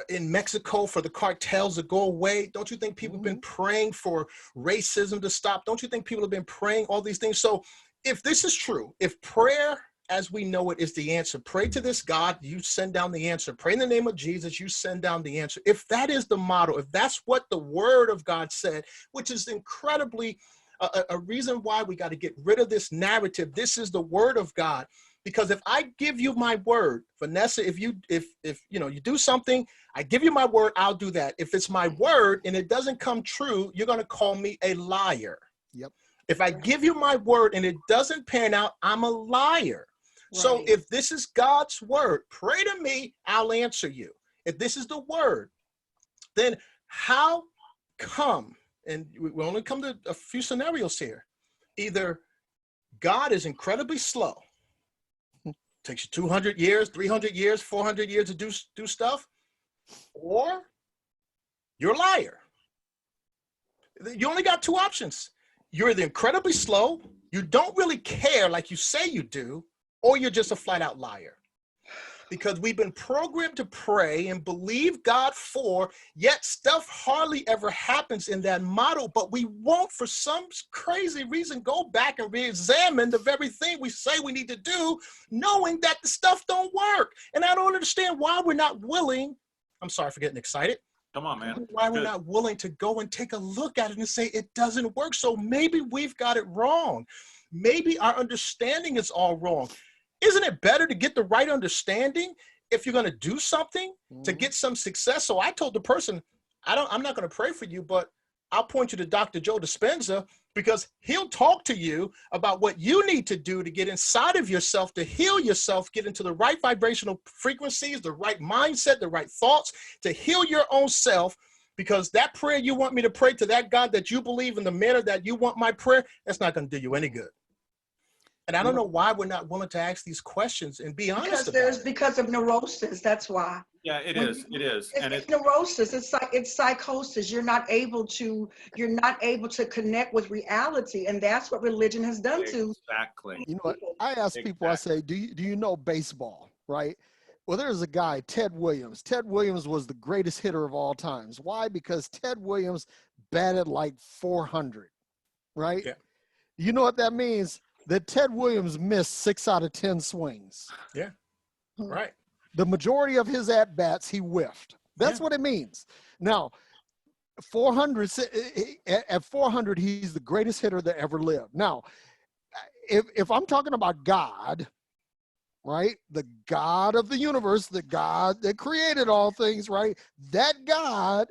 in Mexico for the cartels to go away? Don't you think people have been praying for racism to stop? Don't you think people have been praying all these things? So if this is true, if prayer as we know it is the answer. Pray to this God, you send down the answer. Pray in the name of Jesus, you send down the answer. If that is the model, if that's what the word of God said, which is incredibly a reason why we got to get rid of this narrative. This is the word of God. Because if I give you my word, Vanessa, if you do something, I give you my word, I'll do that. If it's my word and it doesn't come true, you're going to call me a liar. Yep. If I give you my word and it doesn't pan out, I'm a liar. So Right. if this is God's word, pray to me, I'll answer you. If this is the word, then how come, and we only come to a few scenarios here, either God is incredibly slow, takes you 200 years, 300 years, 400 years to do stuff, or you're a liar. You only got two options. You're either incredibly slow, you don't really care like you say you do, or you're just a flat out liar. Because we've been programmed to pray and believe God for, yet stuff hardly ever happens in that model, but we won't, for some crazy reason, go back and re-examine the very thing we say we need to do, knowing that the stuff don't work. And I don't understand why we're not willing, I'm sorry for getting excited, Come on, man. why we're Good. not willing to go and take a look at it and say it doesn't work. So maybe we've got it wrong. Maybe our understanding is all wrong. Isn't it better to get the right understanding if you're going to do something to get some success? So I told the person, I'm not going to pray for you, but I'll point you to Dr. Joe Dispenza, because he'll talk to you about what you need to do to get inside of yourself, to heal yourself, get into the right vibrational frequencies, the right mindset, the right thoughts, to heal your own self. Because that prayer you want me to pray to that God that you believe in the manner that you want my prayer, that's not going to do you any good. And I don't know why we're not willing to ask these questions and be honest about it. Because of neurosis. That's why. Yeah, it is. It is. And It's neurosis. It's psychosis. You're not able to connect with reality, and that's what religion has done to. Exactly. You know what? I ask people, I say, do you know baseball, right? Well, there's a guy, Ted Williams. Ted Williams was the greatest hitter of all times. Why? Because Ted Williams batted like 400, right? Yeah. You know what that means? That Ted Williams missed 6 out of 10 swings. Yeah, right. The majority of his at-bats, he whiffed. That's what it means. Now, 400, at 400, he's the greatest hitter that ever lived. Now, if I'm talking about God, right, the God of the universe, the God that created all things, right, that God,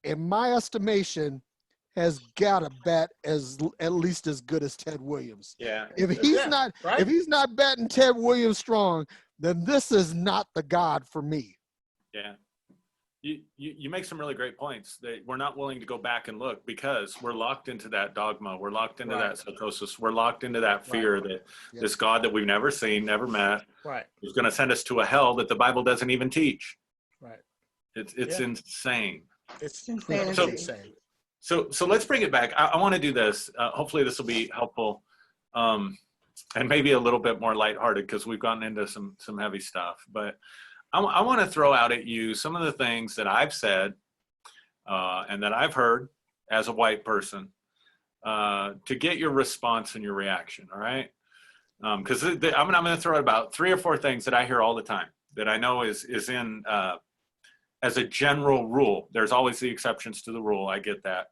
in my estimation, has got to bat at least as good as Ted Williams. Yeah. If he's not batting Ted Williams strong, then this is not the God for me. Yeah. You make some really great points that we're not willing to go back and look because we're locked into that dogma. We're locked into that psychosis. We're locked into that fear that this God that we've never seen, never met, is going to send us to a hell that the Bible doesn't even teach. Right. It's insane. It's insane. So let's bring it back. I want to do this. Hopefully this will be helpful and maybe a little bit more lighthearted because we've gotten into some heavy stuff. But I want to throw out at you some of the things that I've said and that I've heard as a white person to get your response and your reaction, all right? Because I'm going to throw out about 3 or 4 things that I hear all the time that I know is in as a general rule. There's always the exceptions to the rule. I get that.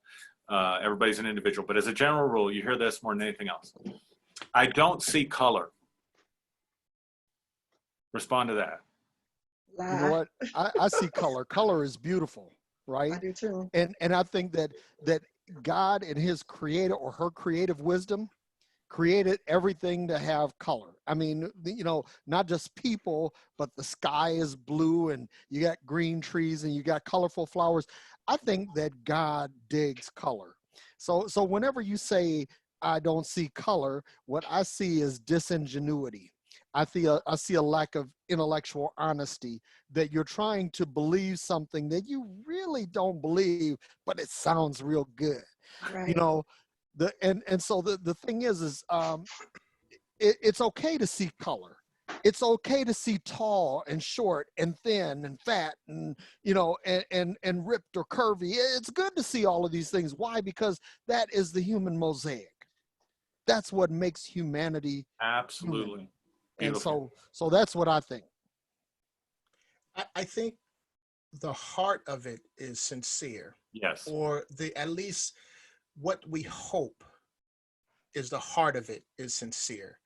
Everybody's an individual. But as a general rule, you hear this more than anything else. I don't see color. Respond to that. You know what? I see color. Color is beautiful, right? I do too. And I think that God in his creative or her creative wisdom created everything to have color. I mean, you know, not just people, but the sky is blue and you got green trees and you got colorful flowers. I think that God digs color. So whenever you say, I don't see color, what I see is disingenuity. I see a lack of intellectual honesty, that you're trying to believe something that you really don't believe, but it sounds real good. Right. You know, so the thing is it's okay to see color. It's okay to see tall and short and thin and fat and, you know, and ripped or curvy. It's good to see all of these things. Why? Because that is the human mosaic. That's what makes humanity Absolutely. human. And Beautiful. so that's what I think. I think the heart of it is sincere, Yes. or at least what we hope is the heart of it is sincere.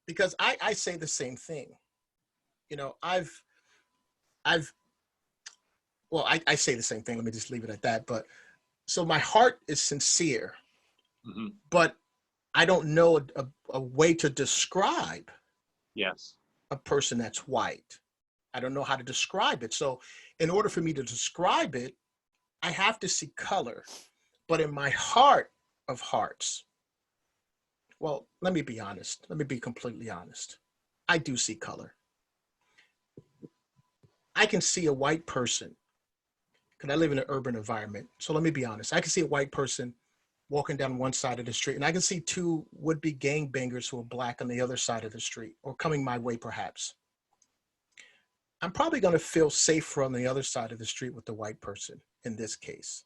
Because I say the same thing. You know, I say the same thing. Let me just leave it at that. But so my heart is sincere, Hmm. but I don't know a way to describe Yes. a person that's white. I don't know how to describe it. So in order for me to describe it, I have to see color. But in my heart of hearts, well, let me be honest. Let me be completely honest. I do see color. I can see a white person because I live in an urban environment. So let me be honest. I can see a white person walking down one side of the street, and I can see two would-be gangbangers who are black on the other side of the street, or coming my way perhaps. I'm probably going to feel safer on the other side of the street with the white person in this case,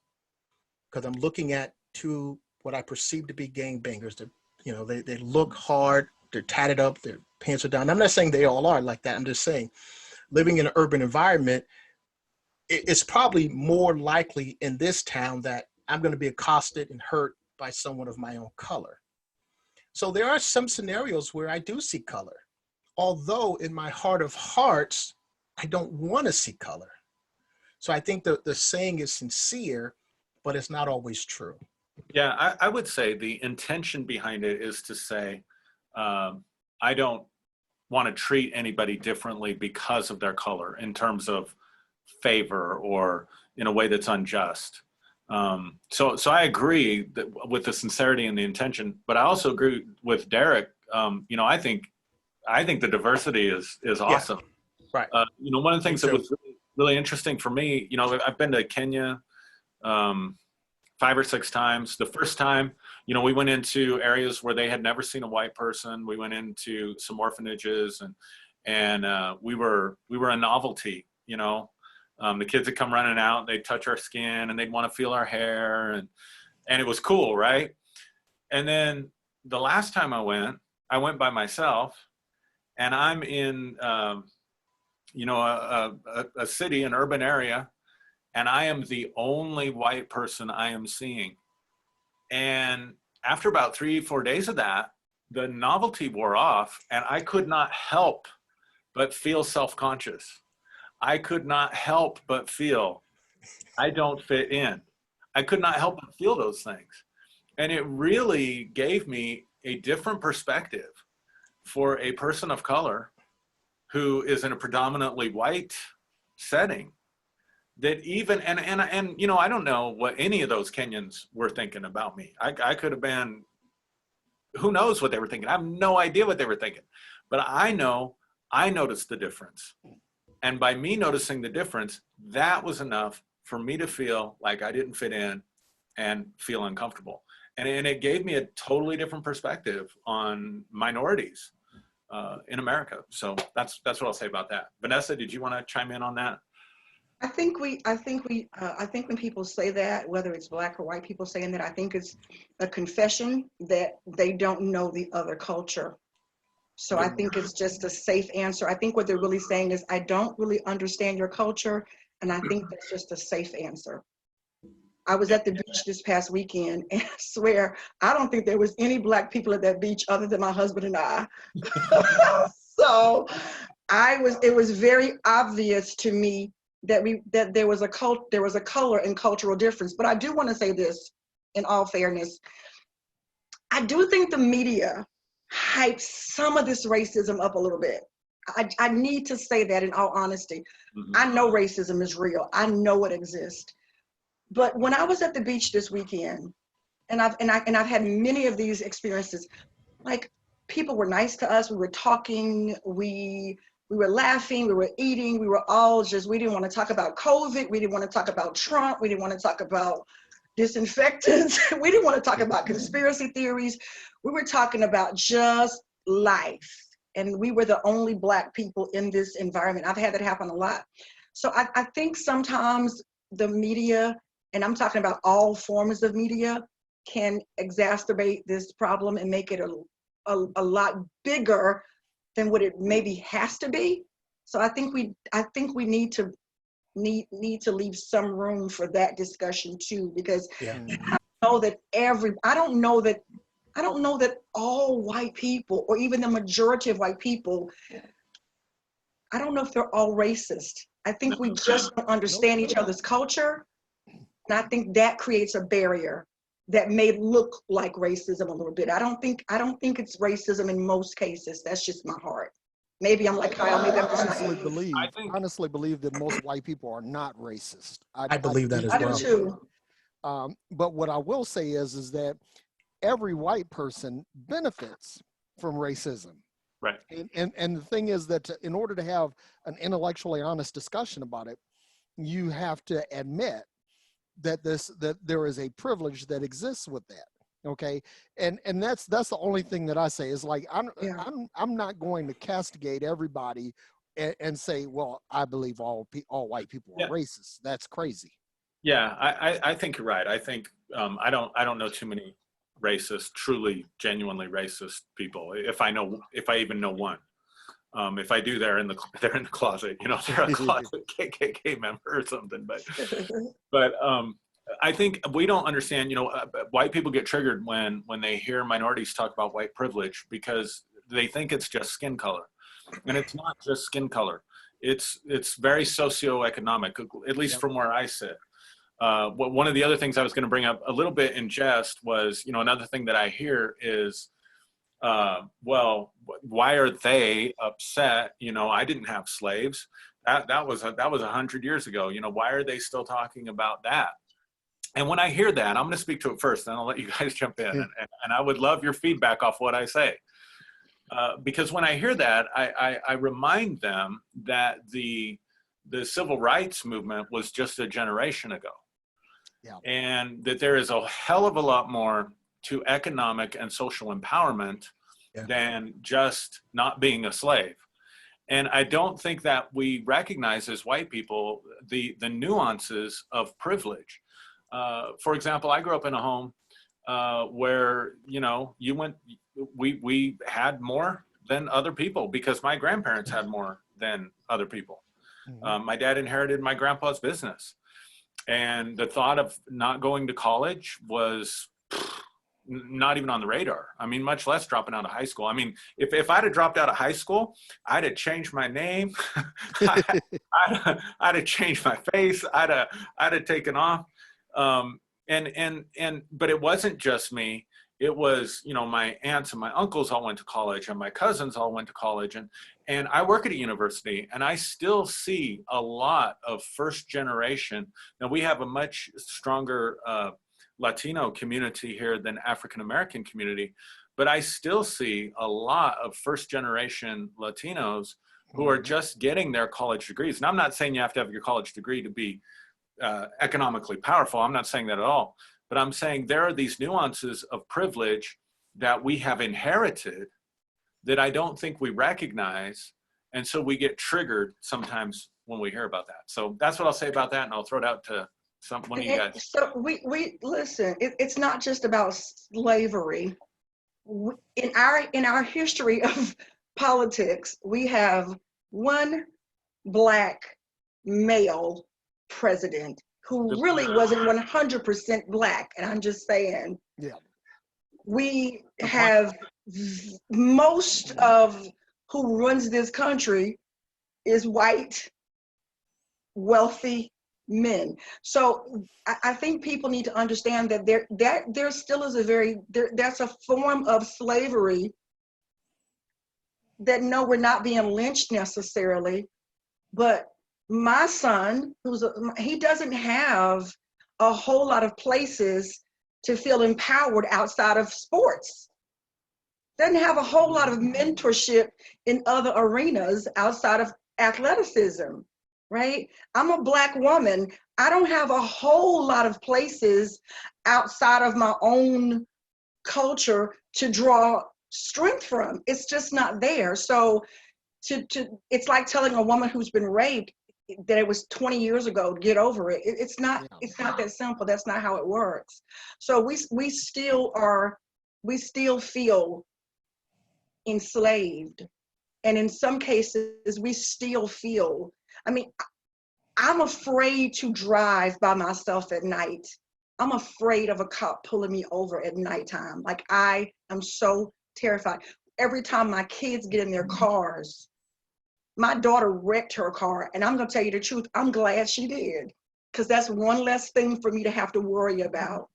because I'm looking at two what I perceive to be gangbangers. That, you know, they look hard, they're tatted up, their pants are down. I'm not saying they all are like that. I'm just saying, living in an urban environment, it's probably more likely in this town that I'm going to be accosted and hurt by someone of my own color. So there are some scenarios where I do see color, although in my heart of hearts, I don't want to see color. So I think the saying is sincere, but it's not always true. Yeah, I would say the intention behind it is to say, I don't want to treat anybody differently because of their color in terms of favor or in a way that's unjust. So I agree with the sincerity and the intention, but I also agree with Derrick. You know, I think the diversity is awesome. Right. You know, one of the things Me that too. was really interesting for me, you know, I've been to Kenya 5 or 6 times. The first time, you know, we went into areas where they had never seen a white person. We went into some orphanages, and we were a novelty. You know, the kids would come running out, they'd touch our skin, and they'd want to feel our hair, and it was cool, right? And then the last time I went by myself, and I'm in, you know, a city, an urban area, and I am the only white person I am seeing. And after about 3-4 days of that, the novelty wore off, and I could not help but feel self-conscious. I could not help but feel I don't fit in. I could not help but feel those things. And it really gave me a different perspective for a person of color who is in a predominantly white setting. That even, and you know, I don't know what any of those Kenyans were thinking about me. I could have been, who knows what they were thinking. I have no idea what they were thinking. But I know I noticed the difference. And by me noticing the difference, that was enough for me to feel like I didn't fit in and feel uncomfortable. And it gave me a totally different perspective on minorities in America. So that's what I'll say about that. Vanessa, did you want to chime in on that? I think when people say that, whether it's black or white people saying that, I think it's a confession that they don't know the other culture. So I think it's just a safe answer. I think what they're really saying is, I don't really understand your culture, and I think that's just a safe answer. I was at the beach this past weekend, and I swear, I don't think there was any black people at that beach other than my husband and I. So it was very obvious to me that there was a color and cultural difference. But I do want to say this, in all fairness, I do think the media hypes some of this racism up a little bit. I need to say that in all honesty. Mm-hmm. I know racism is real. I know it exists. But when I was at the beach this weekend, and I've had many of these experiences, like, people were nice to us. We were talking. We were laughing. We were eating. We were all just. We didn't want to talk about COVID. We didn't want to talk about Trump. We didn't want to talk about disinfectants. We didn't want to talk about conspiracy theories. We were talking about just life. And we were the only black people in this environment. I've had that happen a lot. So I think sometimes the media, and I'm talking about all forms of media, can exacerbate this problem and make it a lot bigger than what it maybe has to be. So I think we need to leave some room for that discussion too, because Yeah. I don't know that all white people, or even the majority of white people, I don't know if they're all racist. I think we just don't understand each other's culture. And I think that creates a barrier that may look like racism a little bit. I don't think it's racism in most cases. That's just my heart. Maybe I'm like Kyle, maybe I'm just honestly believe that most white people are not racist. I believe that as I do well. too. But what I will say is that every white person benefits from racism. Right. And the thing is that in order to have an intellectually honest discussion about it, you have to admit that there is a privilege that exists with that. Okay. And that's the only thing that I say is like, I'm not going to castigate everybody and say, well, I believe all white people are racist. That's crazy. Yeah, I think you're right. I think I don't know too many racist, truly, genuinely racist people. If I even know one. If I do, they're in the closet. You know, they're a closet KKK member or something. But I think we don't understand. You know, white people get triggered when they hear minorities talk about white privilege because they think it's just skin color, and it's not just skin color. It's very socioeconomic, at least from where I sit. One of the other things I was going to bring up a little bit in jest was, you know, another thing that I hear is, well, why are they upset? You know, I didn't have slaves. That was 100 years ago. You know, why are they still talking about that? And when I hear that, I'm going to speak to it first, then I'll let you guys jump in. And I would love your feedback off what I say. Because when I hear that, I remind them that the civil rights movement was just a generation ago. Yeah. And that there is a hell of a lot more to economic and social empowerment than just not being a slave. And I don't think that we recognize as white people the nuances of privilege. For example, I grew up in a home where, you know, we had more than other people because my grandparents had more than other people. Mm-hmm. My dad inherited my grandpa's business. And the thought of not going to college was not even on the radar. I mean, much less dropping out of high school. I mean, if I'd have dropped out of high school, I'd have changed my name. I'd have changed my face. I'd have taken off. But it wasn't just me. It was, you know, my aunts and my uncles all went to college and my cousins all went to college. And I work at a university and I still see a lot of first generation. Now we have a much stronger Latino community here than African-American community, but I still see a lot of first generation Latinos who are just getting their college degrees. And I'm not saying you have to have your college degree to be economically powerful. I'm not saying that at all. But I'm saying there are these nuances of privilege that we have inherited that I don't think we recognize. And so we get triggered sometimes when we hear about that. So that's what I'll say about that. And I'll throw it out to one of you guys. So we listen, it's not just about slavery. In our history of politics, we have one Black male president who really wasn't 100% Black. And I'm just saying, we have most of who runs this country is white, wealthy men. So I think people need to understand that there still is that's a form of slavery that, no, we're not being lynched necessarily, but my son, he doesn't have a whole lot of places to feel empowered outside of sports. Doesn't have a whole lot of mentorship in other arenas outside of athleticism, right? I'm a Black woman. I don't have a whole lot of places outside of my own culture to draw strength from. It's just not there. So it's like telling a woman who's been raped that it was 20 years ago, get over it. It's not that simple. That's not how it works. So we still feel enslaved And in some cases, we still feel, I mean, I'm afraid to drive by myself at night. I'm afraid of a cop pulling me over at nighttime. Like, I am so terrified. Every time my kids get in their cars, my daughter wrecked her car, and I'm gonna tell you the truth, I'm glad she did, because that's one less thing for me to have to worry about.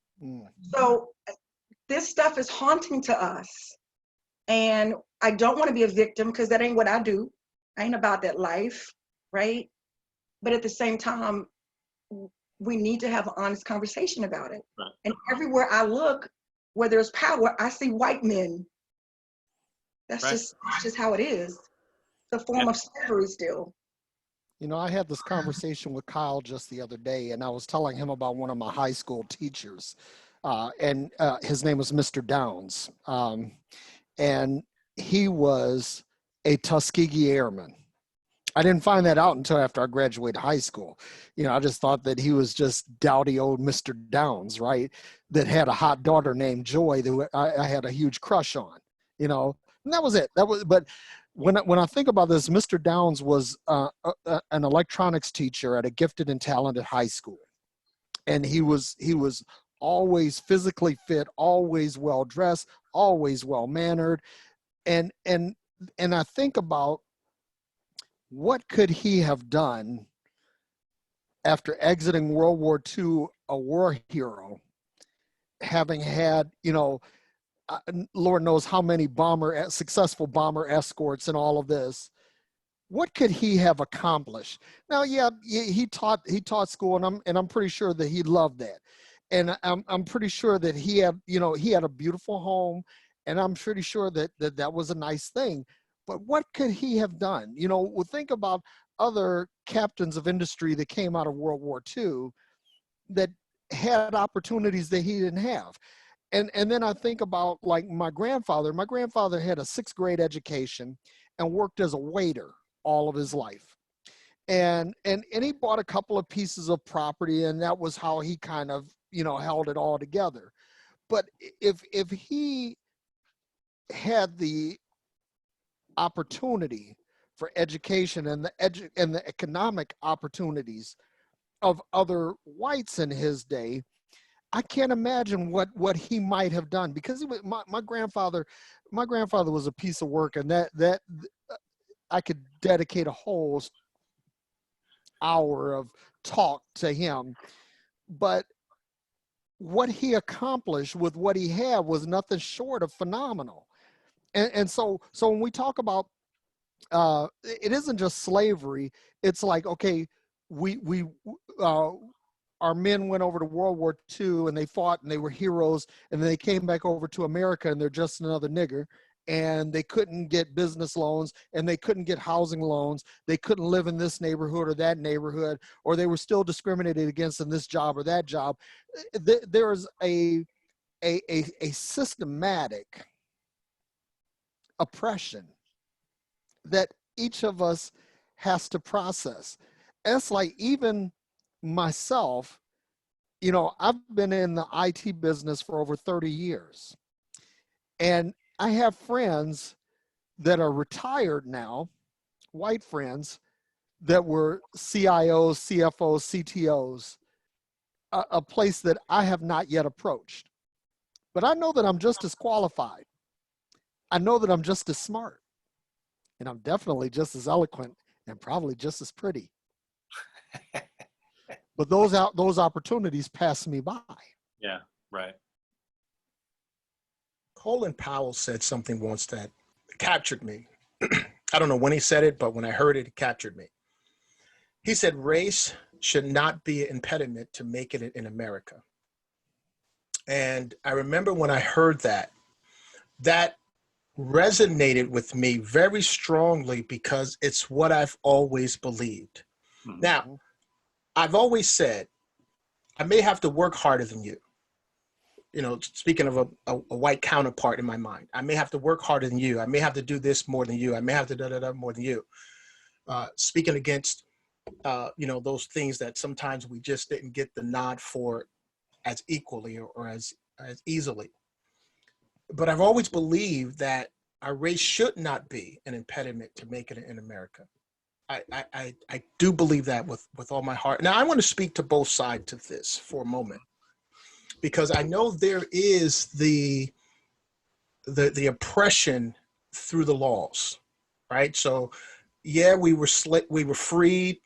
So this stuff is haunting to us, and I don't want to be a victim, because that ain't what I do. I ain't about that life, right? But at the same time, we need to have an honest conversation about it. Right. And everywhere I look, where there's power, I see white men. That's Right. just how it is. It's a form of slavery still. You know, I had this conversation with Kyle just the other day, and I was telling him about one of my high school teachers, and his name was Mr. Downs, and he was a Tuskegee Airman. I didn't find that out until after I graduated high school. You know, I just thought that he was just dowdy old Mr. Downs, right? That had a hot daughter named Joy that I had a huge crush on, you know, and that was it. But when I think about this, Mr. Downs was an electronics teacher at a gifted and talented high school. And he was always physically fit, always well dressed, always well mannered. And I think about, what could he have done after exiting World War II, a war hero, having had, you know, Lord knows how many successful bomber escorts and all of this? What could he have accomplished? Now, yeah, he taught school, and I'm pretty sure that he loved that, and I'm pretty sure that he had a beautiful home, and I'm pretty sure that was a nice thing. But what could he have done? You know, we'll think about other captains of industry that came out of World War II that had opportunities that he didn't have. And then I think about, like, my grandfather. My grandfather had a 6th grade education and worked as a waiter all of his life. And he bought a couple of pieces of property, and that was how he kind of, you know, held it all together. But if he had the opportunity for education and the economic opportunities of other whites in his day, I can't imagine what he might have done, because my grandfather was a piece of work, and that I could dedicate a whole hour of talk to him. But what he accomplished with what he had was nothing short of phenomenal. And so when we talk about, it isn't just slavery. It's like, okay, our men went over to World War II and they fought and they were heroes, and then they came back over to America and they're just another nigger, and they couldn't get business loans, and they couldn't get housing loans. They couldn't live in this neighborhood or that neighborhood, or they were still discriminated against in this job or that job. There's a systematic oppression that each of us has to process. It's like, even myself, you know, I've been in the IT business for over 30 years. And I have friends that are retired now, white friends, that were CIOs, CFOs, CTOs, a place that I have not yet approached. But I know that I'm just as qualified. I know that I'm just as smart. And I'm definitely just as eloquent, and probably just as pretty. But those opportunities pass me by. Yeah, right. Colin Powell said something once that captured me. I don't know when he said it, but when I heard it, it captured me. He said, race should not be an impediment to making it in America. And I remember when I heard that resonated with me very strongly, because it's what I've always believed. Mm-hmm. Now, I've always said, I may have to work harder than you. You know, speaking of a white counterpart in my mind, I may have to work harder than you. I may have to do this more than you. I may have to da-da-da more than you. Speaking against, you know, those things that sometimes we just didn't get the nod for as equally or as easily. But I've always believed that our race should not be an impediment to making it in America. I do believe that with all my heart. Now, I want to speak to both sides of this for a moment, because I know there is the oppression through the laws, right? So, yeah, we were freed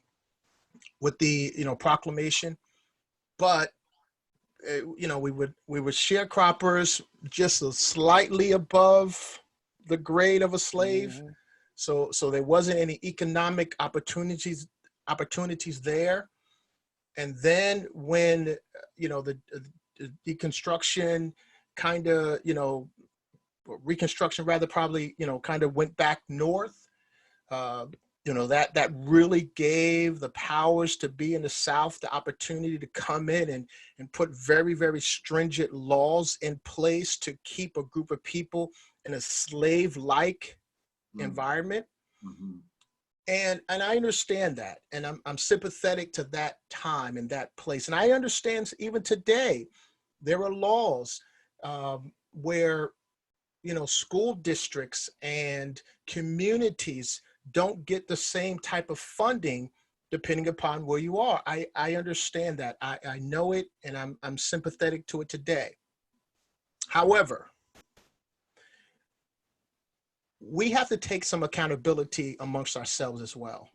with the proclamation, but we were sharecroppers, just slightly above the grade of a slave. Mhm. So there wasn't any economic opportunities there. And then when the deconstruction kind of reconstruction rather probably kind of went back north, that really gave the powers to be in the South the opportunity to come in and put very, very stringent laws in place to keep a group of people in a slave-like environment. Mm-hmm. And I understand that, and I'm sympathetic to that time and that place. And I understand even today there are laws where school districts and communities don't get the same type of funding depending upon where you are. I understand that. I know it, and I'm sympathetic to it today. However, we have to take some accountability amongst ourselves as well.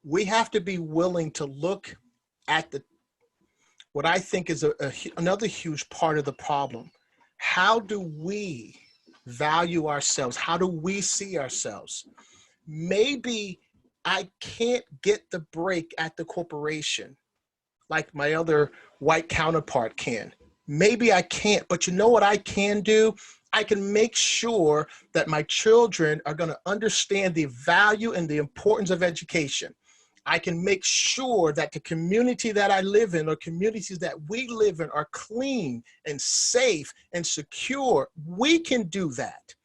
We have to be willing to look at what I think is another huge part of the problem. How do we value ourselves? How do we see ourselves? Maybe I can't get the break at the corporation like my other white counterpart can. Maybe I can't, but you know what I can do? I can make sure that my children are going to understand the value and the importance of education. I can make sure that the community that I live in, or communities that we live in, are clean and safe and secure. We can do that.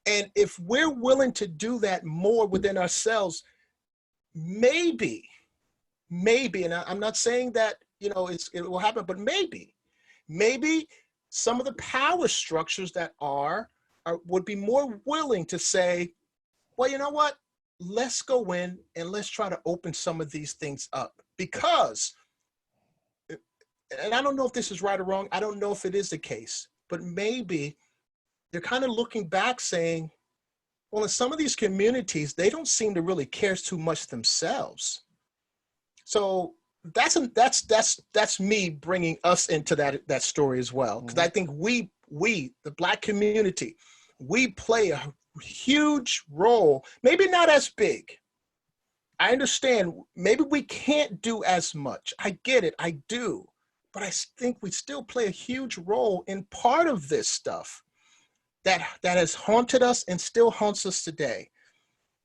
And if we're willing to do that more within ourselves, maybe, and I'm not saying that, it will happen, but maybe some of the power structures that would be more willing to say, well, you know what? Let's go in and let's try to open some of these things up. Because, and I don't know if this is right or wrong, I don't know if it is the case, but maybe they're kind of looking back saying, well, in some of these communities, they don't seem to really care too much themselves. So that's me bringing us into that story as well. Because I think we, the Black community, we play a huge role, maybe not as big. I understand maybe we can't do as much. I get it, I do. But I think we still play a huge role in part of this stuff that has haunted us and still haunts us today.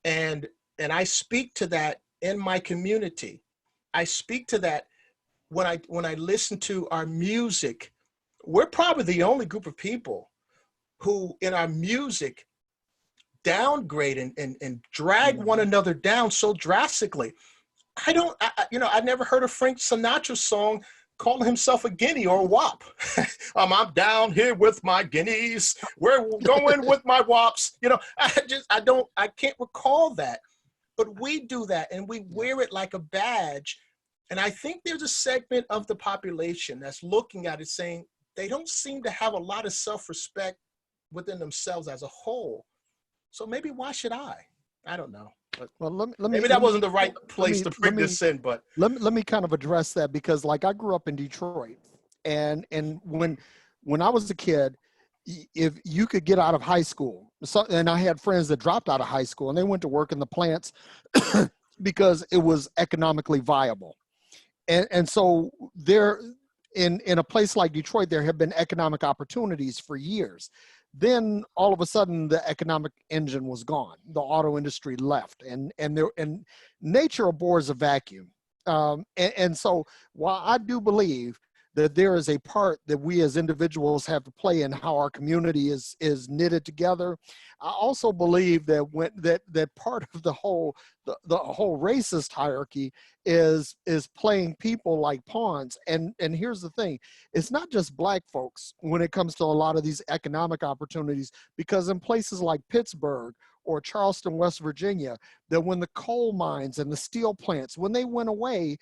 And I speak to that in my community. I speak to that when I listen to our music. We're probably the only group of people who in our music downgrade and drag one another down so drastically. I never heard a Frank Sinatra song calling himself a guinea or a wop. I'm down here with my guineas. We're going with my wops. I can't recall that. But we do that, and we wear it like a badge. And I think there's a segment of the population that's looking at it saying they don't seem to have a lot of self-respect within themselves as a whole. So maybe why should I? I don't know. But Well, maybe that wasn't the right place to bring this in, but let me kind of address that, because like I grew up in Detroit, and when I was a kid, if you could get out of high school, and I had friends that dropped out of high school and they went to work in the plants because it was economically viable. And so there, in a place like Detroit, there have been economic opportunities for years. Then all of a sudden the economic engine was gone. The auto industry left, and nature abhors a vacuum. And so while I do believe that there is a part that we as individuals have to play in how our community is knitted together. I also believe that that part of the whole racist hierarchy is playing people like pawns. And here's the thing, it's not just Black folks when it comes to a lot of these economic opportunities, because in places like Pittsburgh or Charleston, West Virginia, that when the coal mines and the steel plants, when they went away,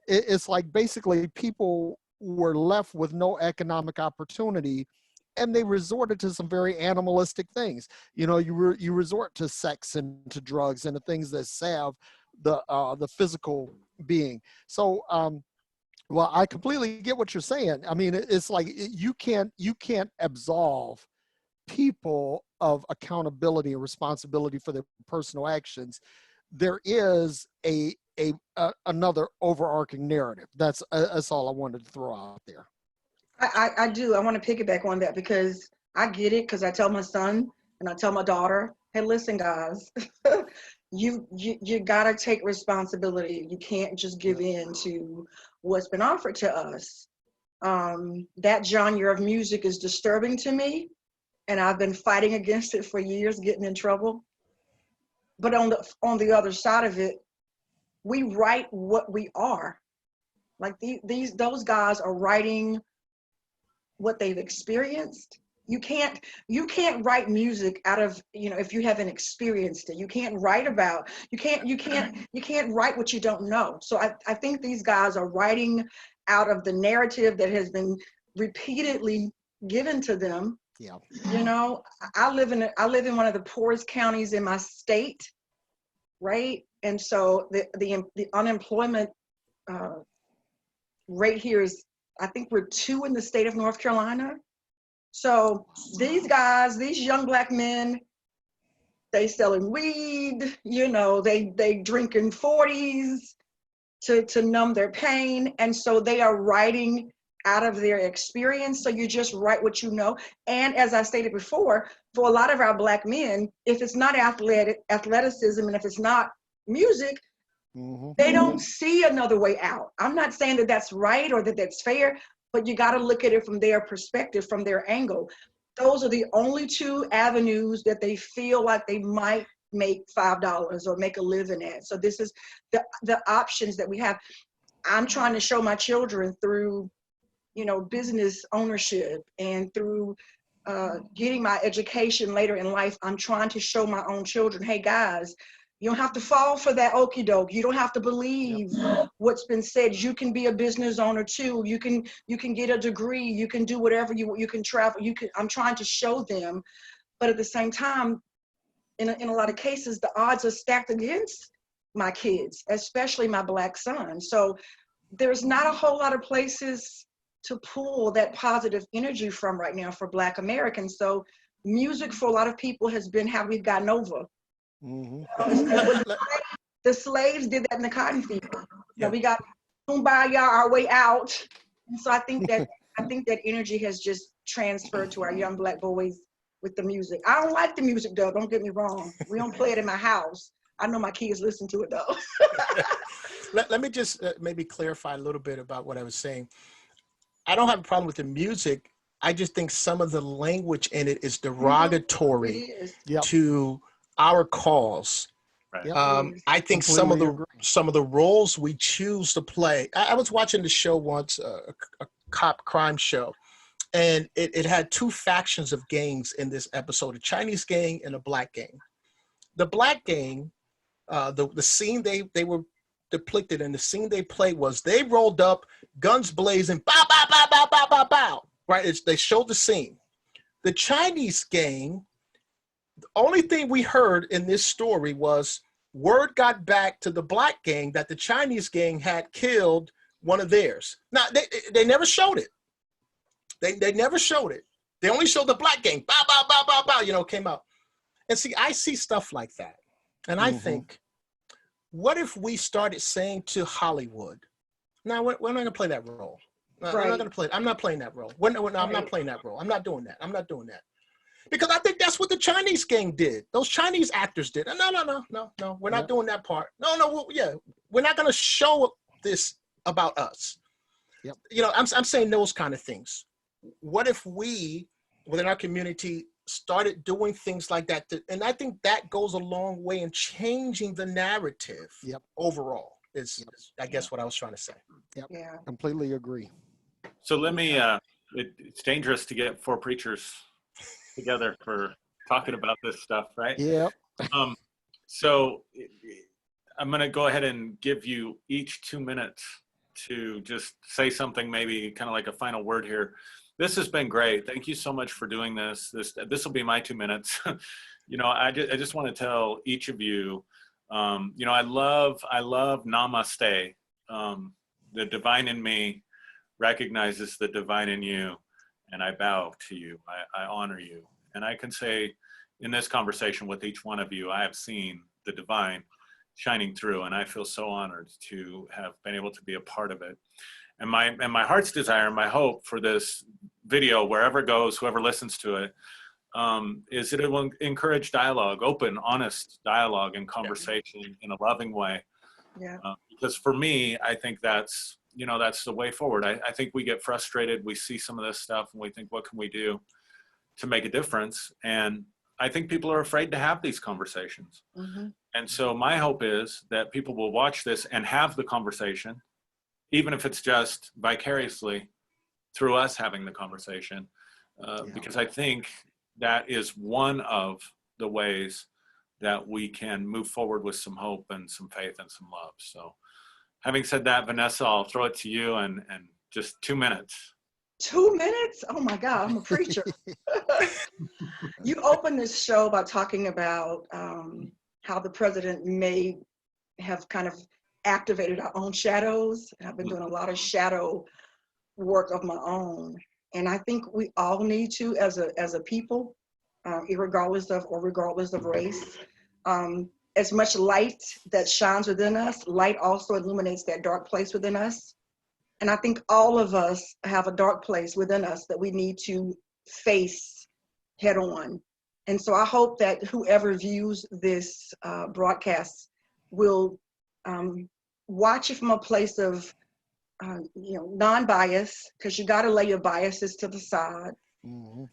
it's like basically people were left with no economic opportunity, and they resorted to some very animalistic things. You know, you resort to sex and to drugs and the things that salve the physical being. So well, I completely get what you're saying. I mean, it's like you can't absolve people of accountability and responsibility for their personal actions. There is another overarching narrative. That's all I wanted to throw out there. I do. I want to piggyback on that because I get it, because I tell my son and I tell my daughter, hey, listen, guys, you got to take responsibility. You can't just give in to what's been offered to us. That genre of music is disturbing to me, and I've been fighting against it for years, getting in trouble. But on the other side of it, we write what we are. Like those guys are writing what they've experienced. You can't write music out of, if you haven't experienced it. You can't write about, you can't write what you don't know. So I think these guys are writing out of the narrative that has been repeatedly given to them. Yeah. I live in one of the poorest counties in my state, right? And so the unemployment rate here is, I think we're 2 in the state of North Carolina. So these guys, these young Black men, they selling weed, they drinking 40s to numb their pain. And so they are writing out of their experience. So you just write what you know. And as I stated before, for a lot of our Black men, if it's not athleticism and if it's not music, they don't see another way out. I'm not saying that that's right or that that's fair, but you got to look at it from their perspective, from their angle. Those are the only 2 avenues that they feel like they might make $5 or make a living at. So this is the options that we have. I'm trying to show my children through, business ownership and through getting my education later in life. I'm trying to show my own children, hey guys, you don't have to fall for that okie doke. You don't have to believe what's been said. You can be a business owner too. You can get a degree. You can do whatever you can travel. I'm trying to show them, but at the same time, in a lot of cases, the odds are stacked against my kids, especially my Black son. So there's not a whole lot of places to pull that positive energy from right now for Black Americans. So music for a lot of people has been how we've gotten over. The slaves did that in the cotton field. We got kumbaya our way out. And so I think that energy has just transferred to our young Black boys with the music. I don't like the music though, don't get me wrong. We don't play it in my house. I know my kids listen to it though. Let me just maybe clarify a little bit about what I was saying. I don't have a problem with the music. I just think some of the language in it is derogatory to our cause. Right. I think some of the roles we choose to play. I was watching the show once, a cop crime show, and it had 2 factions of gangs in this episode: a Chinese gang and a Black gang. The Black gang, the scene they were depicted in, the scene they played was they rolled up, guns blazing, bow, bow, bow, bow, bow, bow, bow. Right? They showed the scene. The Chinese gang, the only thing we heard in this story was word got back to the Black gang that the Chinese gang had killed one of theirs. Now, they never showed it. They never showed it. They only showed the Black gang, bow, bow, bow, bow, bow, came out. And see, I see stuff like that. And I think, what if we started saying to Hollywood, no, we're not going to play that role. No, I'm not going to play. I'm not playing that role. No, I'm not playing that role. I'm not doing that. I'm not doing that. Because I think that's what the Chinese gang did. Those Chinese actors did. No. We're not doing that part. No. We're not going to show this about us. Yep. You know, I'm saying those kind of things. What if we, within our community, started doing things like that? And I think that goes a long way in changing the narrative. Yep. Overall, is I guess what I was trying to say. Yep. Yeah. Completely agree. So let me, it's dangerous to get four preachers together for talking about this stuff, right? Yep. So I'm going to go ahead and give you each 2 minutes to just say something, maybe kind of like a final word here. This has been great. Thank you so much for doing this. This will be my 2 minutes. You know, I just want to tell each of you, you know, I love namaste. The divine in me recognizes the divine in you, and I bow to you. I honor you. And I can say in this conversation with each one of you, I have seen the divine shining through, and I feel so honored to have been able to be a part of it. And my heart's desire, my hope for this video, wherever it goes, whoever listens to it, is that it will encourage dialogue, open, honest dialogue and conversation in a loving way. Yeah. Because for me, I think that's, you know, that's the way forward. I think we get frustrated. We see some of this stuff and we think, what can we do to make a difference? And I think people are afraid to have these conversations. Mm-hmm. And so my hope is that people will watch this and have the conversation, even if it's just vicariously through us having the conversation, because I think that is one of the ways that we can move forward with some hope and some faith and some love. So having said that, Vanessa, I'll throw it to you and just 2 minutes. 2 minutes? Oh my God, I'm a preacher. You opened this show by talking about how the president may have kind of activated our own shadows. And I've been doing a lot of shadow work of my own. And I think we all need to, as a people, regardless of race. As much light that shines within us, light also illuminates that dark place within us. And I think all of us have a dark place within us that we need to face head on. And so I hope that whoever views this broadcast will watch it from a place of non-bias, because you got to lay your biases to the side. Mm-hmm.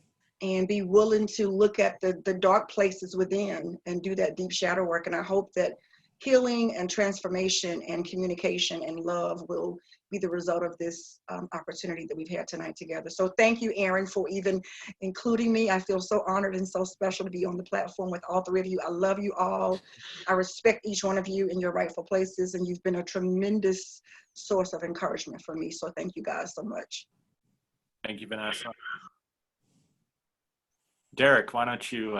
And be willing to look at the dark places within and do that deep shadow work. And I hope that healing and transformation and communication and love will be the result of this opportunity that we've had tonight together. So thank you, Aaron, for even including me. I feel so honored and so special to be on the platform with all three of you. I love you all. I respect each one of you in your rightful places, and you've been a tremendous source of encouragement for me. So thank you guys so much. Thank you, Vanessa. Derrick, why don't you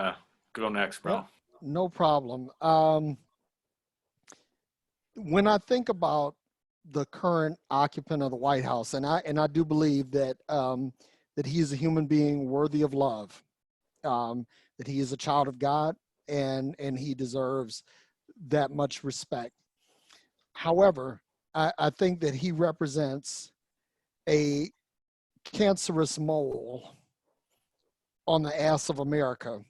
go next, bro? Yep, no problem. When I think about the current occupant of the White House, and I do believe that that he is a human being worthy of love, that he is a child of God, and he deserves that much respect. However, I think that he represents a cancerous mole on the ass of America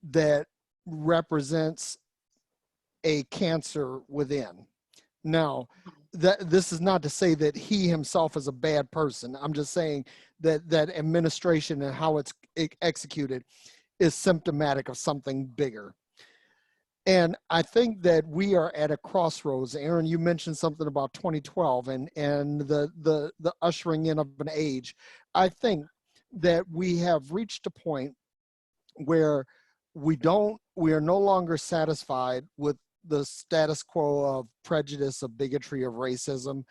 that represents a cancer within. Now, this is not to say that he himself is a bad person. I'm just saying that administration and how it's executed is symptomatic of something bigger. And I think that we are at a crossroads. Aaron, you mentioned something about 2012 and the ushering in of an age. I think that we have reached a point where we are no longer satisfied with the status quo of prejudice, of bigotry, of racism,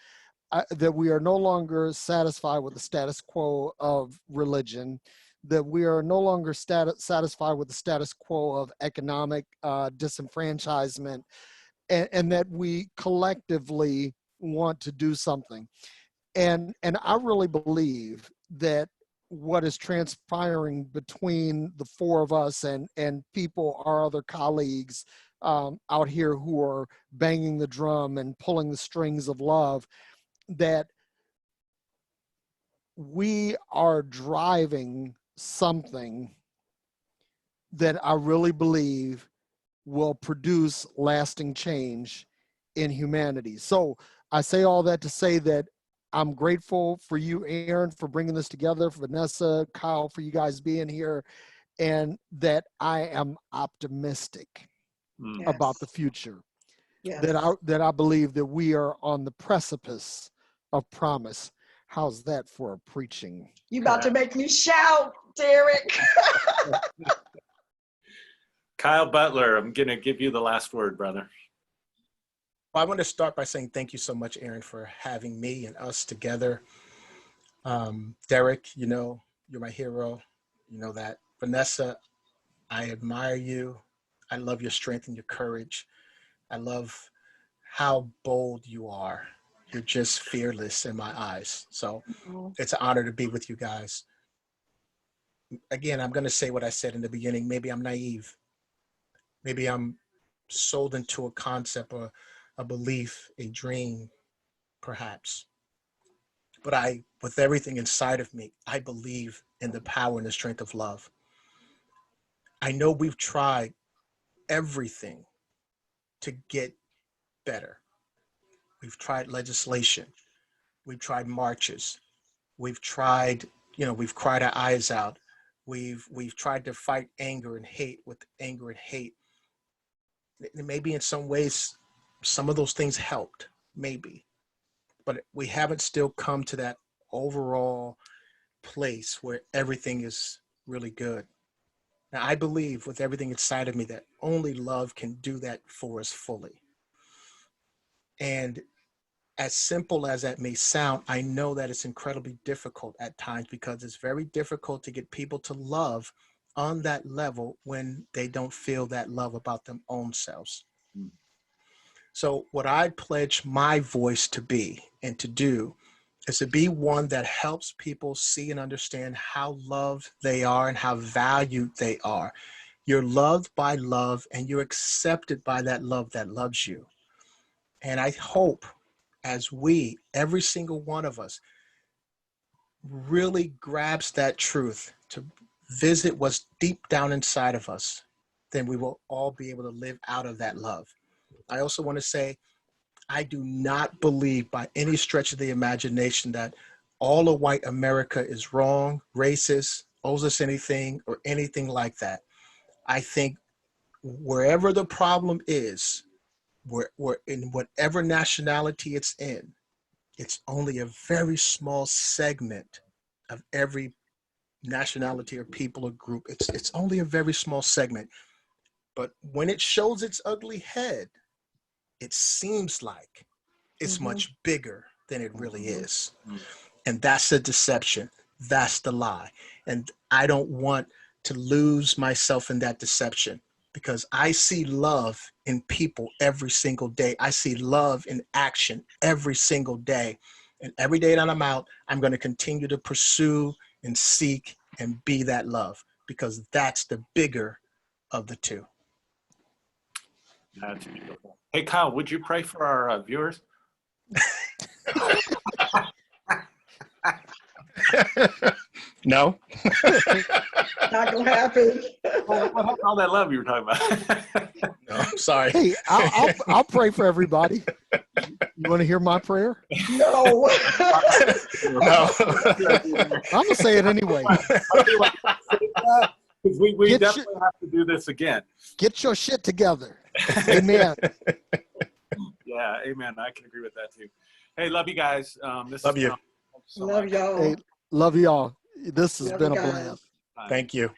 that we are no longer satisfied with the status quo of religion, that we are no longer satisfied with the status quo of economic disenfranchisement, and that we collectively want to do something. And I really believe that what is transpiring between the four of us and people, our other colleagues out here who are banging the drum and pulling the strings of love, that we are driving something that I really believe will produce lasting change in humanity. So I say all that to say that I'm grateful for you, Aaron, for bringing this together, for Vanessa, Kyle, for you guys being here, and that I am optimistic about the future. Yes. That I believe that we are on the precipice of promise. How's that for a preaching? You about to make me shout, Derrick. Kyle Butler, I'm going to give you the last word, brother. Well, I want to start by saying thank you so much, Aaron, for having me and us together. Derrick, you know, you're my hero. You know that. Vanessa, I admire you. I love your strength and your courage. I love how bold you are. You're just fearless in my eyes. So it's an honor to be with you guys. Again, I'm going to say what I said in the beginning. Maybe I'm naive. Maybe I'm sold into a concept or a belief, a dream, perhaps. But with everything inside of me, I believe in the power and the strength of love. I know we've tried everything to get better. We've tried legislation. We've tried marches. We've tried, we've cried our eyes out. We've tried to fight anger and hate with anger and hate. Maybe in some ways, some of those things helped, maybe. But we haven't still come to that overall place where everything is really good. Now, I believe with everything inside of me that only love can do that for us fully. And as simple as that may sound, I know that it's incredibly difficult at times because it's very difficult to get people to love on that level when they don't feel that love about their own selves. So what I pledge my voice to be and to do is to be one that helps people see and understand how loved they are and how valued they are. You're loved by love and you're accepted by that love that loves you. And I hope as every single one of us, really grabs that truth to visit what's deep down inside of us, then we will all be able to live out of that love. I also want to say, I do not believe by any stretch of the imagination that all of white America is wrong, racist, owes us anything, or anything like that. I think wherever the problem is, we're in whatever nationality it's in, it's only a very small segment of every nationality or people or group. It's only a very small segment. But when it shows its ugly head, it seems like it's much bigger than it really is. And that's the deception. That's the lie. And I don't want to lose myself in that deception because I see love in people every single day. I see love in action every single day. And every day that I'm out, I'm going to continue to pursue and seek and be that love because that's the bigger of the two. That's beautiful. Hey, Kyle, would you pray for our viewers? No. Not gonna happen. What happened to all that love you were talking about? No, I'm sorry. Hey, I'll pray for everybody. You want to hear my prayer? No. No. I'm gonna say it anyway. We definitely have to do this again. Get your shit together. Amen. Yeah, amen. I can agree with that too. Hey, love you guys. Love you. Love y'all. Hey, love y'all. This has Love been you a guys. blast. Thank you.